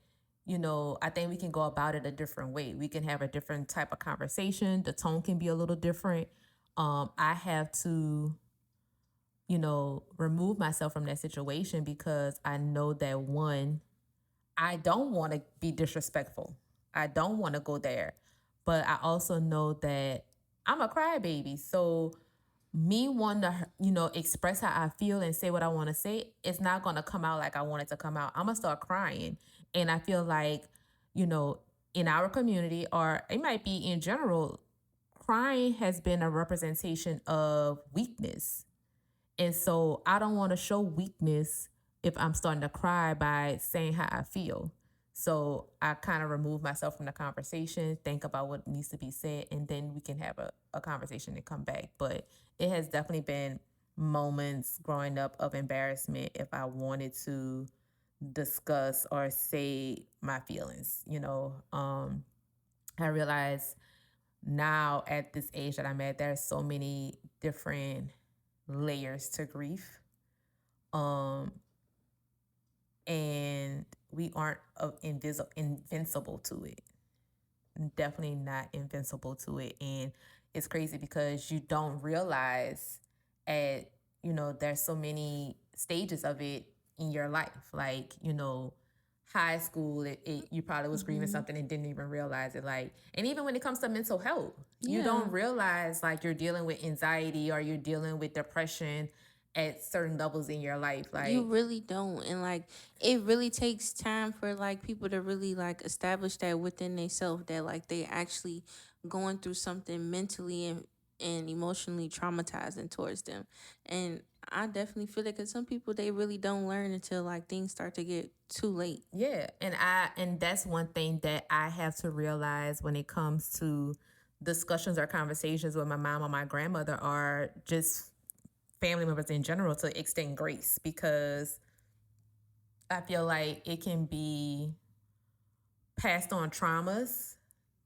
I think we can go about it a different way. We can have a different type of conversation. The tone can be a little different. I have to, remove myself from that situation because I know that one, I don't want to be disrespectful. I don't want to go there. But I also know that I'm a crybaby. So me wanting to, express how I feel and say what I want to say, it's not going to come out like I want it to come out. I'm going to start crying. And I feel like, you know, in our community, or it might be in general, crying has been a representation of weakness. And so I don't want to show weakness if I'm starting to cry by saying how I feel. So I kind of remove myself from the conversation, think about what needs to be said, and then we can have a conversation and come back. But it has definitely been moments growing up of embarrassment if I wanted to discuss or say my feelings. I realize now at this age that I'm at, there's so many different layers to grief. Um, and we aren't invincible to it. Definitely not invincible to it. And it's crazy because you don't realize at, there's so many stages of it in your life. Like, high school, you probably was grieving Mm-hmm. something and didn't even realize it. Like, and even when it comes to mental health, you Yeah. don't realize like you're dealing with anxiety or you're dealing with depression at certain levels in your life. You Like, really don't. And like it really takes time for like people to really like establish that within themselves that like they actually going through something mentally and emotionally traumatizing towards them. And I definitely feel that because some people they really don't learn until like things start to get too late. yeah, and that's one thing that I have to realize when it comes to discussions or conversations with my mom or my grandmother or just family members in general, to extend grace, because I feel like it can be passed on traumas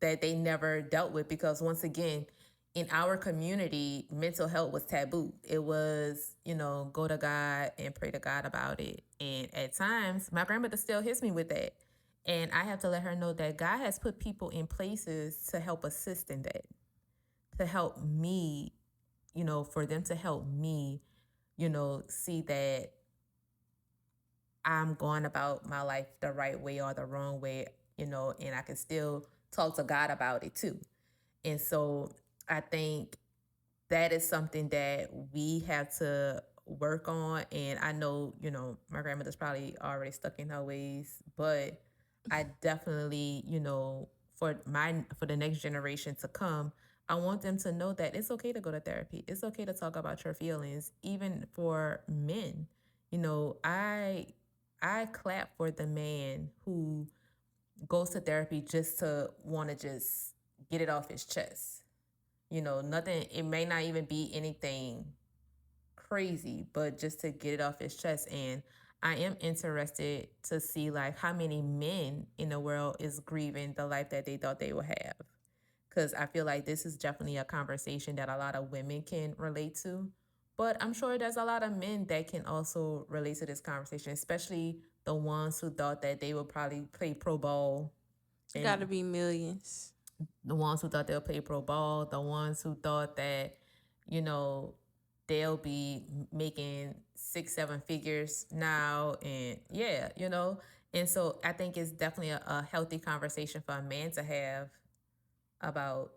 that they never dealt with, because once again, in our community, mental health was taboo. It was, go to God and pray to God about it. And at times my grandmother still hits me with that, and I have to let her know that God has put people in places to help assist in that, to help me, for them to help me, see that I'm going about my life the right way or the wrong way, and I can still talk to God about it too. And so I think that is something that we have to work on. And I know, my grandmother's probably already stuck in her ways, but I definitely, for the next generation to come, I want them to know that it's okay to go to therapy. It's okay to talk about your feelings, even for men. You know, I clap for the man who goes to therapy just to want to just get it off his chest. Nothing, it may not even be anything crazy, but just to get it off his chest. And I am interested to see like how many men in the world is grieving the life that they thought they would have. Because I feel like this is definitely a conversation that a lot of women can relate to. But I'm sure there's a lot of men that can also relate to this conversation, especially the ones who thought that they would probably play pro ball, Gotta and be millions. the ones who thought they'll play pro ball, the ones who thought that, you know, they'll be making 6 7 figures now. And yeah, and so I think it's definitely a healthy conversation for a man to have about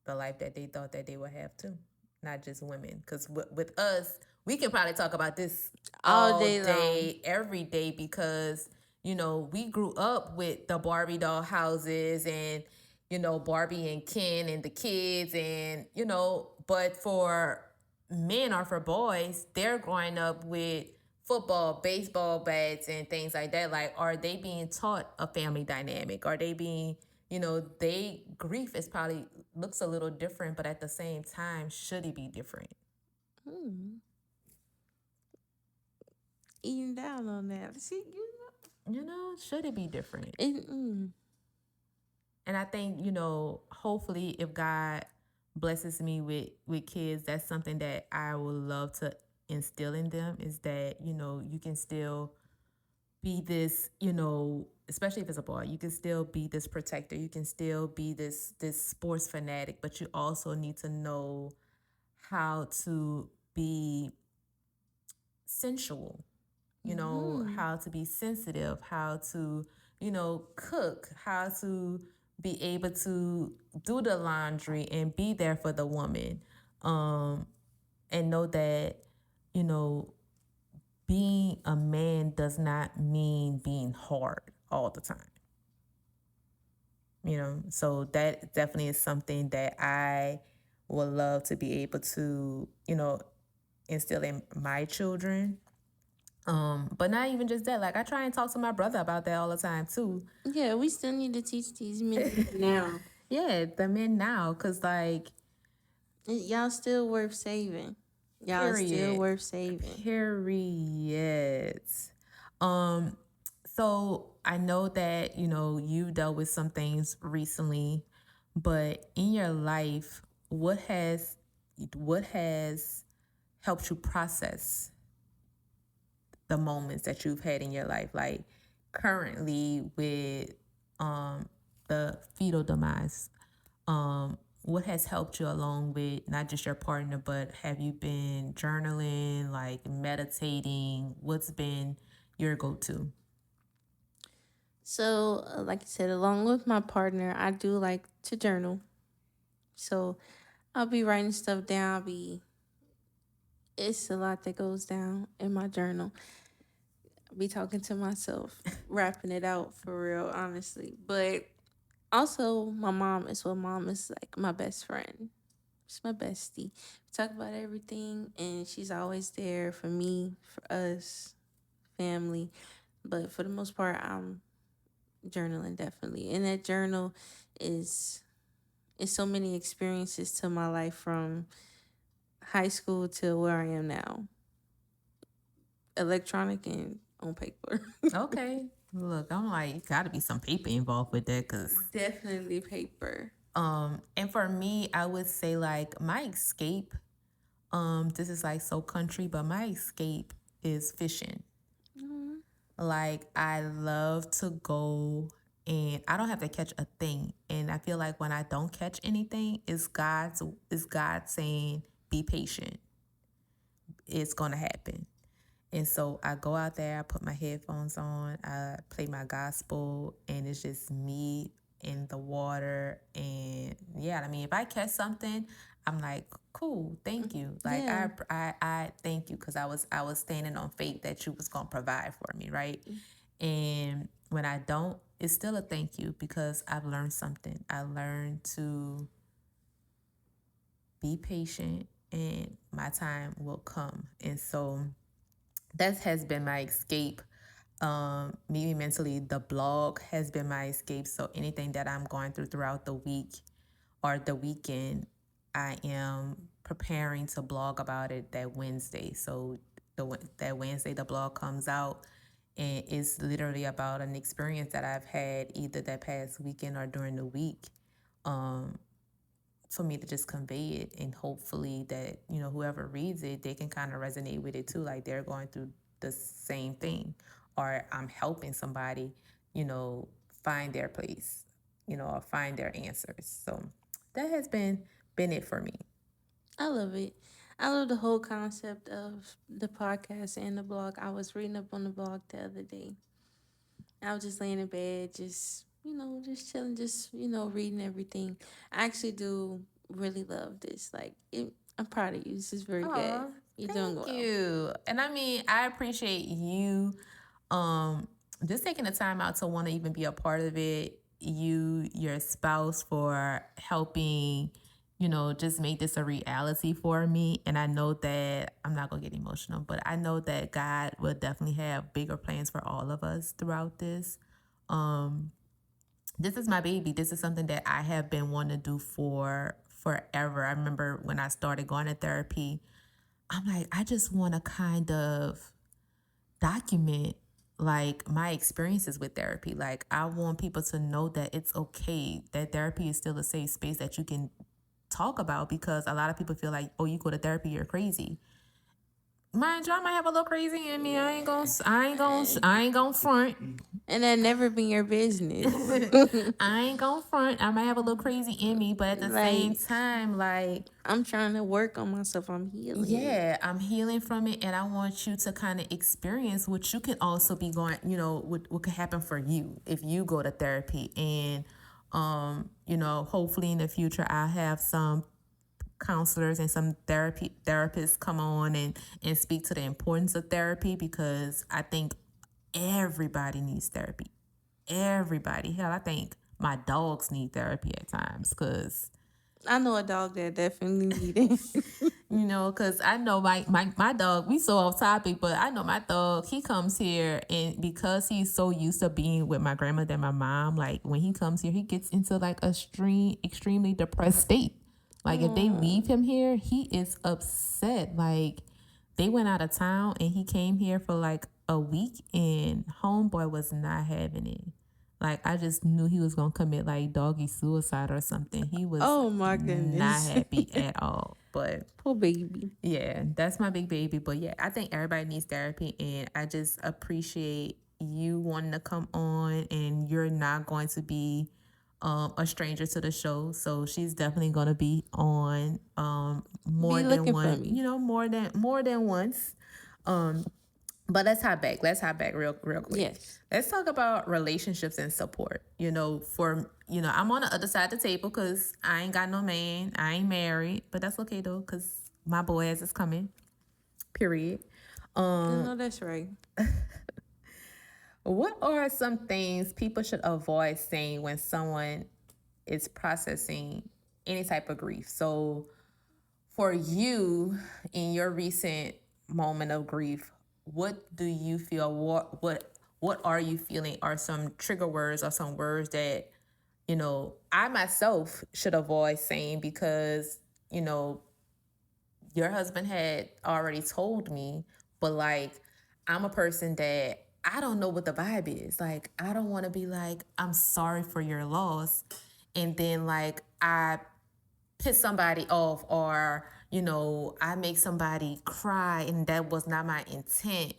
the life that they thought that they would have too, not just women. Because with us, we can probably talk about this All all day long. day, every day, because we grew up with the Barbie doll houses and Barbie and Ken and the kids, and but for men or for boys, they're growing up with football, baseball bats, and things like that. Like, are they being taught a family dynamic? Are they being, they grief is probably looks a little different, but at the same time, should it be different? Mm, eating down on that. See, Should it be different? it, And I think, hopefully, if God blesses me with kids, that's something that I would love to instill in them, is that, you can still be this, especially if it's a boy, you can still be this protector. You can still be this sports fanatic, but you also need to know how to be sensual, mm-hmm. how to be sensitive, how to, cook, how to be able to do the laundry and be there for the woman. And know that, you know, being a man does not mean being hard all the time. So that definitely is something that I would love to be able to, instill in my children. But not even just that. Like, I try and talk to my brother about that all the time too. Yeah, we still need to teach these men now. Yeah, the men now, cause like, Y'all still worth saving. Y'all still period, worth saving. period. Um, so I know that you dealt with some things recently, but in your life, what has helped you process the moments that you've had in your life, like currently with um the fetal demise? What has helped you along with not just your partner, but have you been journaling, like meditating? What's been your go-to? So, like you said, along with my partner, I do like to journal. So I'll be writing stuff down. It's a lot that goes down in my journal. I'll be talking to myself, rapping it out for real, honestly. But also, my mom is what mom is like my best friend. She's my bestie. We talk about everything, and she's always there for me, for us, family. But for the most part, I'm journaling definitely, and that journal is so many experiences to my life from high school to where I am now, electronic and on paper. Okay. Look, I'm like, gotta be some paper involved with that, cause Definitely paper. and for me, I would say like my escape, this is like so country, but my escape is fishing. Mhm. Like I love to go and I don't have to catch a thing. And I feel like when I don't catch anything, it's God saying, be patient. It's gonna happen. And so I go out there, I put my headphones on, I play my gospel, and it's just me in the water. And yeah, I mean, if I catch something, I'm like, cool, thank you. Like Yeah. I thank you because I was standing on faith that you was gonna provide for me, right? And when I don't, it's still a thank you because I've learned something. I learned to be patient, and my time will come. And so that has been my escape. Me mentally, the blog has been my escape. So anything that I'm going through throughout the week or the weekend, I am preparing to blog about it that Wednesday. So that Wednesday the blog comes out, and it's literally about an experience that I've had either that past weekend or during the week. Um, for me to just convey it, and hopefully that whoever reads it, they can kind of resonate with it too, like they're going through the same thing, or I'm helping somebody you know find their place, or find their answers. So that has been it for me. I love it. I love the whole concept of the podcast and the blog. I was reading up on the blog the other day. I was just laying in bed, just just chilling, just reading everything. I actually do really love this. I'm proud of you. This is very good. Oh, You're doing thank well. you. And I mean, I appreciate you um just taking the time out to want to even be a part of it. Your spouse for helping, just make this a reality for me. And I know that I'm not gonna get emotional, but I know that God will definitely have bigger plans for all of us throughout this. Um, this is my baby. This is something that I have been wanting to do for forever. I remember when I started going to therapy, I'm like, I just want to kind of document like my experiences with therapy. Like I want people to know that it's okay, that therapy is still a safe space that you can talk about, because a lot of people feel like, oh, you go to therapy, you're crazy. Mind you, I might have a little crazy in me. I ain't gonna front. And that never been your business. I ain't gonna front. I might have a little crazy in me, but at the same Like, time, like, I'm trying to work on myself. I'm healing. yeah, I'm healing from it, and I want you to kind of experience what you can also be going, what could happen for you if you go to therapy. And, hopefully in the future, I'll have some counselors and some therapists come on and speak to the importance of therapy, because I think everybody needs therapy. Everybody. Hell, I think my dogs need therapy at times, because I know a dog that definitely need it. because I know my dog, we so off topic, but I know my dog, he comes here, and because he's so used to being with my grandmother and my mom, like when he comes here, he gets into like a extremely depressed state. Like if they Oh, leave him here, he is upset. Like they went out of town and he came here for like a week, and homeboy was not having it. Like I just knew he was gonna commit like doggy suicide or something. He was oh my not goodness. happy at all. But Poor baby. yeah, that's my big baby. But yeah, I think everybody needs therapy, and I just appreciate you wanting to come on, and you're not going to be a stranger to the show. So she's definitely going to be on more Be than looking for one, me. more than once. But let's hop back real quick. Yes. Let's talk about relationships and support. I'm on the other side of the table because I ain't got no man, I ain't married, but that's okay though because my boy ass is coming. Period. I know that's right. What are some things people should avoid saying when someone is processing any type of grief? So, for you, in your recent moment of grief, what do you feel? What are you feeling? Are some trigger words or some words that I myself should avoid saying because you know your husband had already told me, but like I'm a person that I don't know what the vibe is. Like I don't want to be like I'm sorry for your loss, and then like I piss somebody off or I make somebody cry and that was not my intent.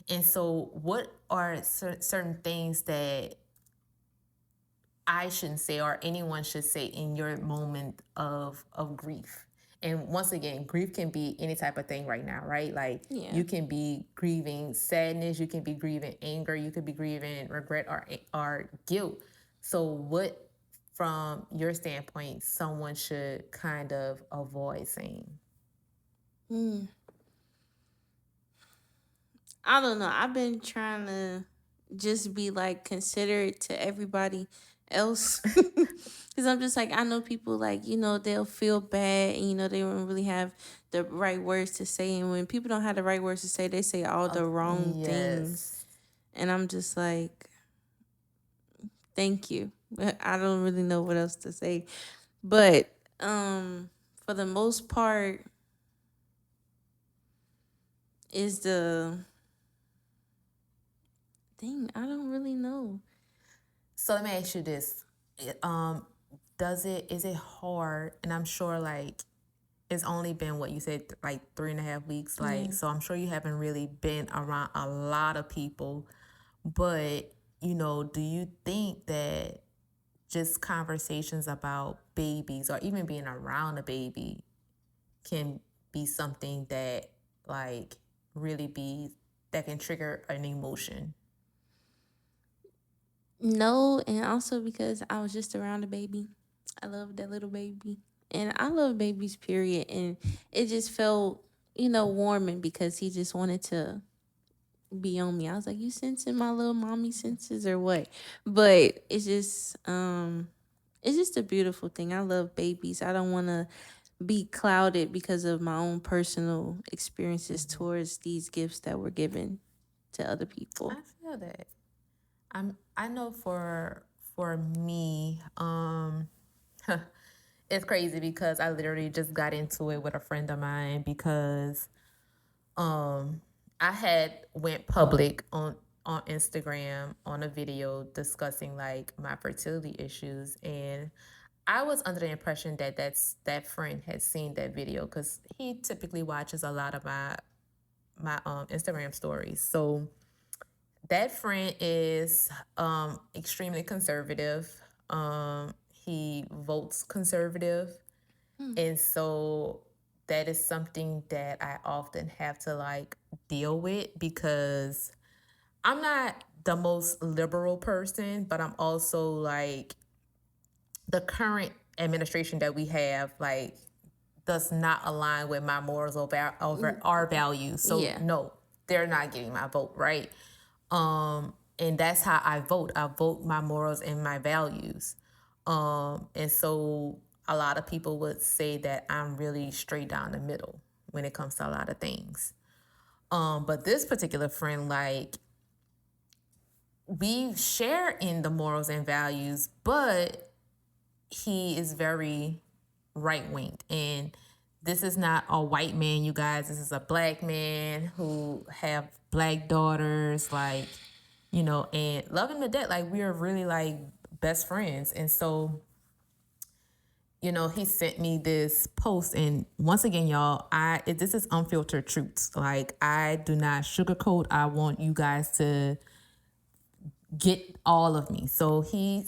And so what are certain things that I shouldn't say or anyone should say in your moment of grief? And once again, grief can be any type of thing right now, right? Like Yeah. you can be grieving sadness, you can be grieving anger, you could be grieving regret or guilt. So what from your standpoint someone should kind of avoid saying? Mm. I don't know. I've been trying to just be like considerate to everybody else. Because I'm just like, I know people like, they'll feel bad and, they don't really have the right words to say. And when people don't have the right words to say, they say all the wrong things. Yes. And I'm just like, thank you. I don't really know what else to say. But for the most part, is the thing. I don't really know. So let me ask you this. Is it hard? And I'm sure like it's only been what you said like 3.5 weeks. Like Yeah. so I'm sure you haven't really been around a lot of people. But, do you think that just conversations about babies or even being around a baby can be something that like really be that can trigger an emotion? No, and also because I was just around a baby. I love that little baby. And I love babies, period. And it just felt, warming because he just wanted to be on me. I was like, you sensing my little mommy senses or what? But it's just a beautiful thing. I love babies. I don't wanna be clouded because of my own personal experiences towards these gifts that were given to other people. I feel that. I know for me, it's crazy because I literally just got into it with a friend of mine because um I had went public on Instagram on a video discussing like my fertility issues, and I was under the impression that that friend had seen that video because he typically watches a lot of my Instagram stories. So that friend is extremely conservative. He votes conservative. And so that is something that I often have to like deal with because I'm not the most liberal person, but I'm also like the current administration that we have like does not align with my morals over our values. So Yeah. no, they're not getting my vote, right? And that's how I vote. I vote my morals and my values. And so a lot of people would say that I'm really straight down the middle when it comes to a lot of things. But this particular friend, like, we share in the morals and values, but he is very right winged. And this is not a white man, you guys. This is a black man who have black daughters, like, and love him to death. Like we are really like best friends. And so, he sent me this post, and once again, y'all, this is unfiltered truths. Like I do not sugarcoat. I want you guys to get all of me. So he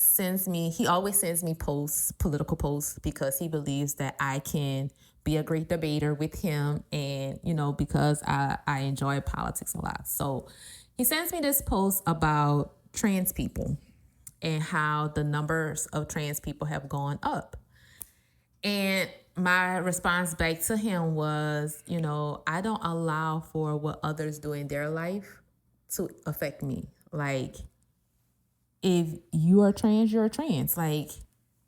always sends me posts, political posts, because he believes that I can be a great debater with him, and because I enjoy politics a lot. So he sends me this post about trans people and how the numbers of trans people have gone up. And my response back to him was, I don't allow for what others do in their life to affect me. Like, if you are trans, you're trans. Like,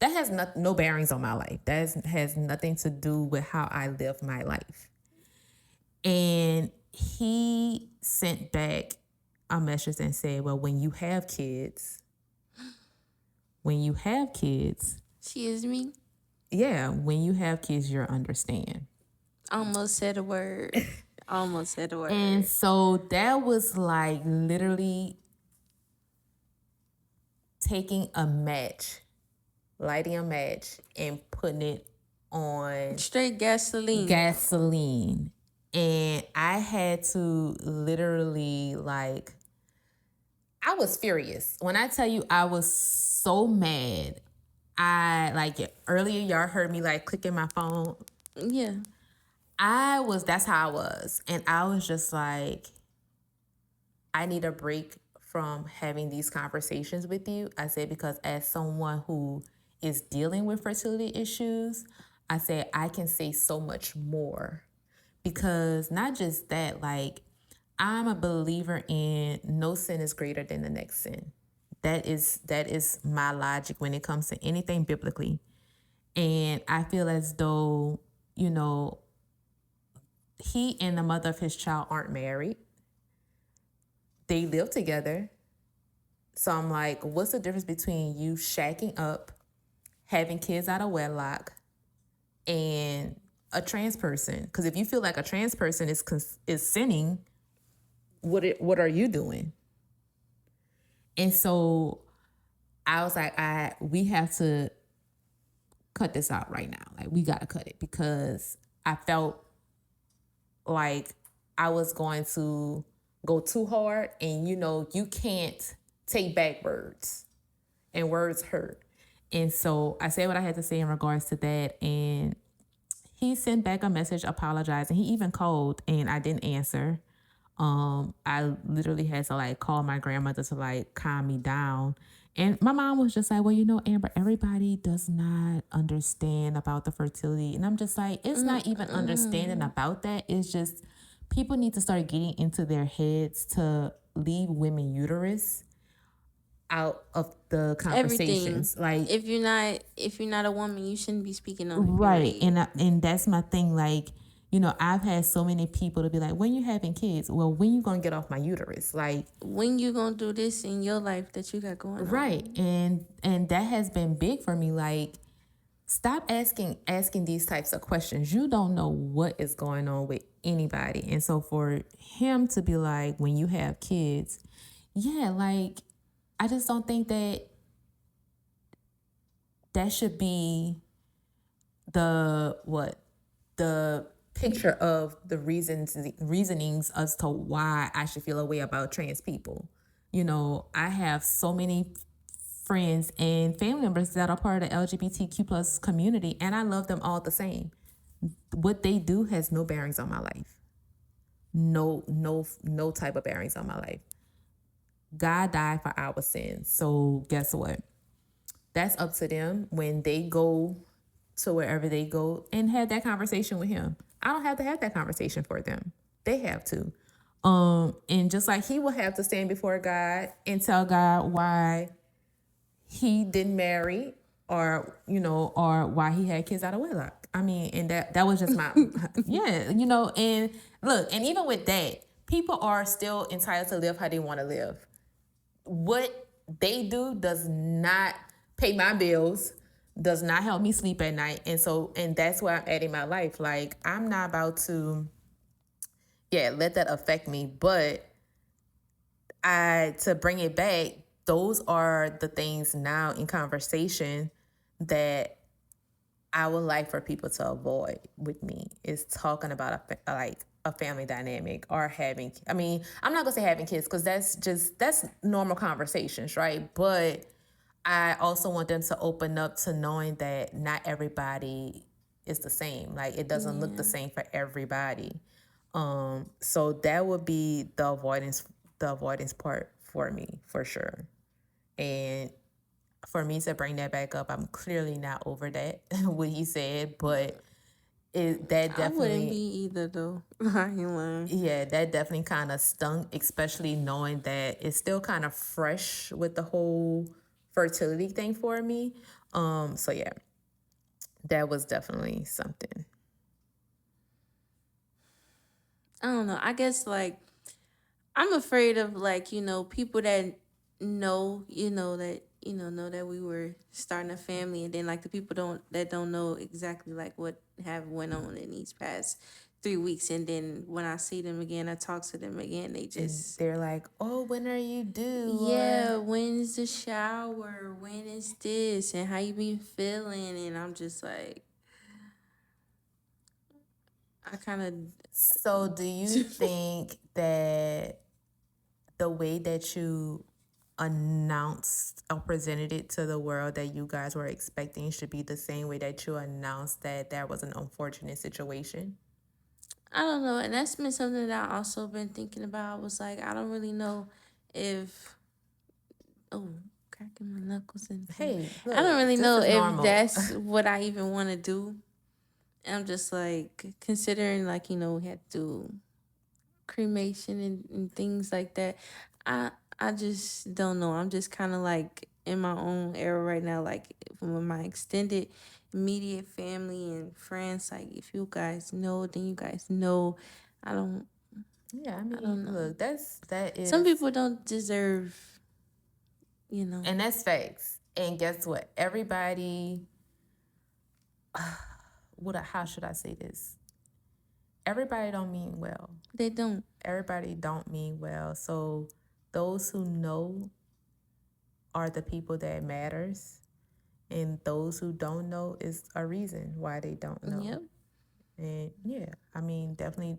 that has no bearings on my life. Has nothing to do with how I live my life. And he sent back a message and said, well, when you have kids, Excuse me. yeah, when you have kids, you'll understand. Almost said a word. Almost said a word. And so that was like literally taking a match, lighting a match, and putting it on Straight gasoline. And I had to literally, I was furious. When I tell you I was so mad, earlier y'all heard me clicking my phone. Yeah. That's how I was. And I was just like, I need a break from having these conversations with you. I said, because as someone who is dealing with fertility issues, I said, I can say so much more. Because not just that, I'm a believer in no sin is greater than the next sin. That is my logic when it comes to anything biblically. And I feel as though, he and the mother of his child aren't married. They live together. So I'm like, what's the difference between you shacking up, having kids out of wedlock, and a trans person? Because if you feel like a trans person is sinning, what are you doing? And so I was like, we have to cut this out right now. Like, we got to cut it, because I felt like I was going to go too hard, and you can't take back words, and words hurt. And so I said what I had to say in regards to that, and he sent back a message apologizing. He even called, and I didn't answer. I literally had to call my grandmother to calm me down. And my mom was just like, well, Amber, everybody does not understand about the fertility. And I'm just like, it's not even understanding about that. It's just people need to start getting into their heads to leave women uterus out of the conversations. Everything. If you're not a woman, you shouldn't be speaking on it. Right. Period. And that's my thing. I've had so many people to be like, when you having kids? Well, when you gonna get off my uterus? When you gonna do this in your life that you got going on? Right. And that has been big for me. Stop asking these types of questions. You don't know what is going on with anybody. And so for him to be like, when you have kids, yeah, I just don't think that should be the picture of the reasonings as to why I should feel a way about trans people. I have so many friends and family members that are part of the LGBTQ plus community, and I love them all the same. What they do has no bearings on my life. No type of bearings on my life. God died for our sins. So guess what? That's up to them when they go to wherever they go and have that conversation with him. I don't have to have that conversation for them. They have to. And just like he will have to stand before God and tell God why he didn't marry, or why he had kids out of wedlock. I mean, and that was just my yeah, and look, and even with that, people are still entitled to live how they want to live. What they do does not pay my bills, does not help me sleep at night. And that's where I'm at in my life. I'm not about to, let that affect me. But to bring it back, those are the things now in conversation that I would like for people to avoid with me, is talking about a family dynamic, or having, I'm not gonna say having kids, because that's normal conversations, right? But I also want them to open up to knowing that not everybody is the same. Like it doesn't look the Yeah. same for everybody. So that would be the avoidance part for me for sure. And for me to bring that back up, I'm clearly not over that what he said, but that I wouldn't be definitely, either though. I ain't lying. yeah, that definitely kind of stung, especially knowing that it's still kind of fresh with the whole fertility thing for me. So yeah, that was definitely something. I don't know. I guess like I'm afraid of like, people that know that we were starting a family, and then like the people don't know exactly like what have went on in these past 3 weeks, and then when I see them again, I talk to them again, they And just, they're like, "Oh, when are you due?" Or yeah, when's the shower? When is this? And how you been feeling? And I'm just like, I kind so, do you of think that the way that you announced or presented it to the world that you guys were expecting should be the same way that you announced that there was an unfortunate situation? I don't know, and that's been something that I also been thinking about. I was like, I don't really know if, oh, cracking my knuckles in the camera. Hey, I don't look, really this know is if normal. that's what I even want to do. And I'm just like considering, like, we had to do cremation and things like that. I I just don't know. I'm just kind of like in my own era right now, like with my extended immediate family and friends. Like, if you guys know, then you guys know. I don't Yeah, I I mean, don't know. look, that Some is, people don't deserve, you know. and that's facts. And guess what? Everybody, how should I say this? Everybody don't mean well. They don't. Everybody don't mean well. So those who know are the people that matters, and those who don't know is a reason why they don't know. Yep. And yeah, I mean, definitely,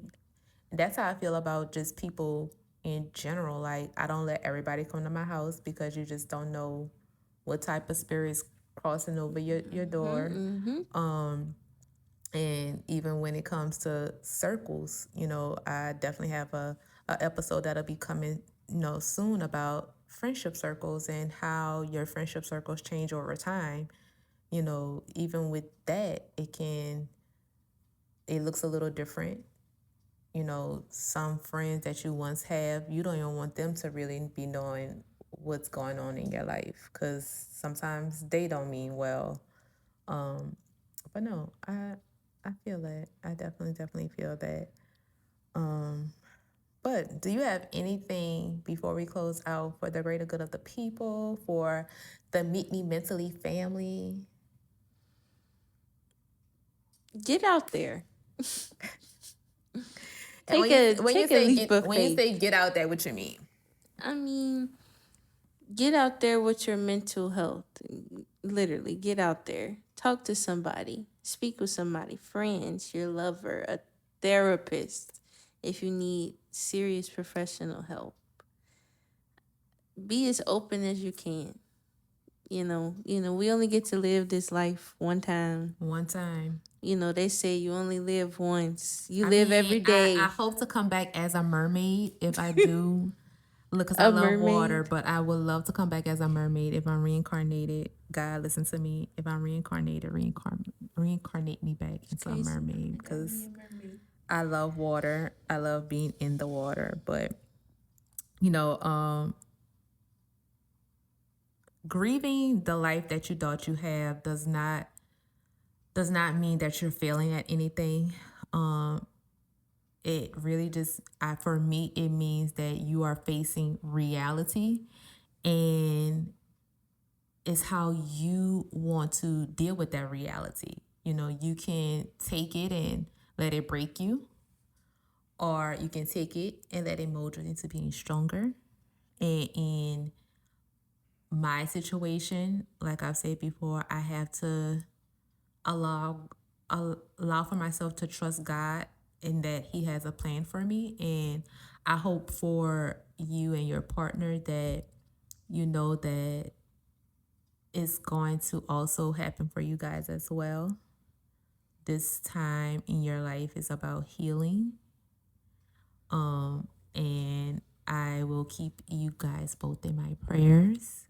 that's how I feel about just people in general. Like, I don't let everybody come to my house because you just don't know what type of spirits crossing over your door. Mm-hmm. And even when it comes to circles, I definitely have a episode that'll be coming, soon about friendship circles and how your friendship circles change over time. Even with that, it looks a little different. Some friends that you once have, you don't even want them to really be knowing what's going on in your life because sometimes they don't mean well. Um, but no, I feel that. I definitely feel that. Um, but do you have anything before we close out for the greater good of the people, for the Meet Me Mentally family? Get out there. And Take a when you take a say leap of when you faith. say get out there, what you mean? I mean, get out there with your mental health. Literally, get out there. Talk to somebody. Speak with somebody. Friends, your lover, a therapist. If you need serious professional help, be as open as you can. We only get to live this life one time. One time. They say you only live once. You I live every mean, I day. hope to come back as a mermaid if I do. Look, because I A love water, mermaid. but I would love to come back as a mermaid if I'm reincarnated. God, listen to me. If I'm reincarnated, reincarnate me back It's into a crazy. mermaid I gotta be because a mermaid. I love water. I love being in the water. But, you know, um, grieving the life that you thought you have does not mean that you're failing at anything. Um, it really just for me it means that you are facing reality, and it's how you want to deal with that reality. You can take it and let it break you, or you can take it and let it mold you into being stronger. And in my situation, like I've said before, I have to allow allow for myself to trust God and that He has a plan for me. And I hope for you and your partner that you know that it's going to also happen for you guys as well. this time in your life is about healing. And I will keep you guys both in my prayers.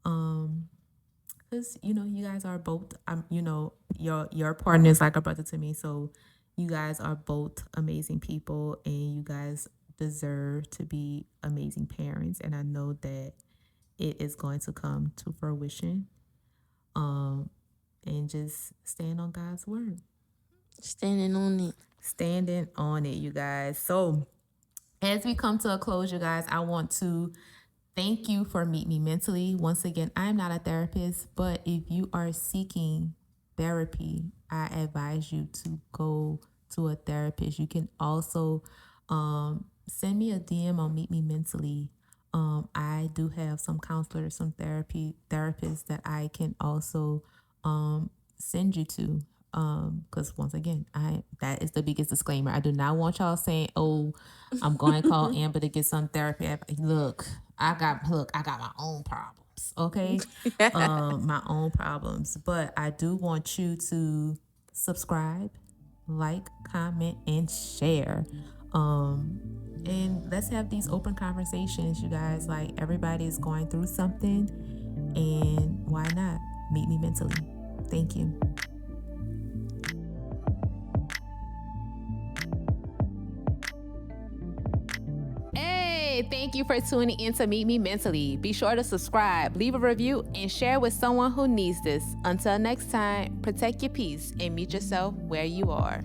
Because you guys are both your partner is like a brother to me, so you guys are both amazing people, and you guys deserve to be amazing parents, and I know that it is going to come to fruition. And just stand on God's word. Standing on it. Standing on it, you guys. So as we come to a close, you guys, I want to thank you for Meet Me Mentally. Once again, I'm not a therapist, but if you are seeking therapy, I advise you to go to a therapist. You can also send me a DM on Meet Me Mentally. I do have some counselors, some therapists that I can also send you to. Because once again, that is the biggest disclaimer. I do not want y'all saying, "Oh, I'm going to call Amber to get some therapy." Look, I got my own problems. Okay, my own problems. But I do want you to subscribe, like, comment, and share. And let's have these open conversations, you guys. Like, everybody is going through something, and why not meet me mentally? Thank you. Hey, thank you for tuning in to Meet Me Mentally. Be sure to subscribe, leave a review, and share with someone who needs this. Until next time, protect your peace and meet yourself where you are.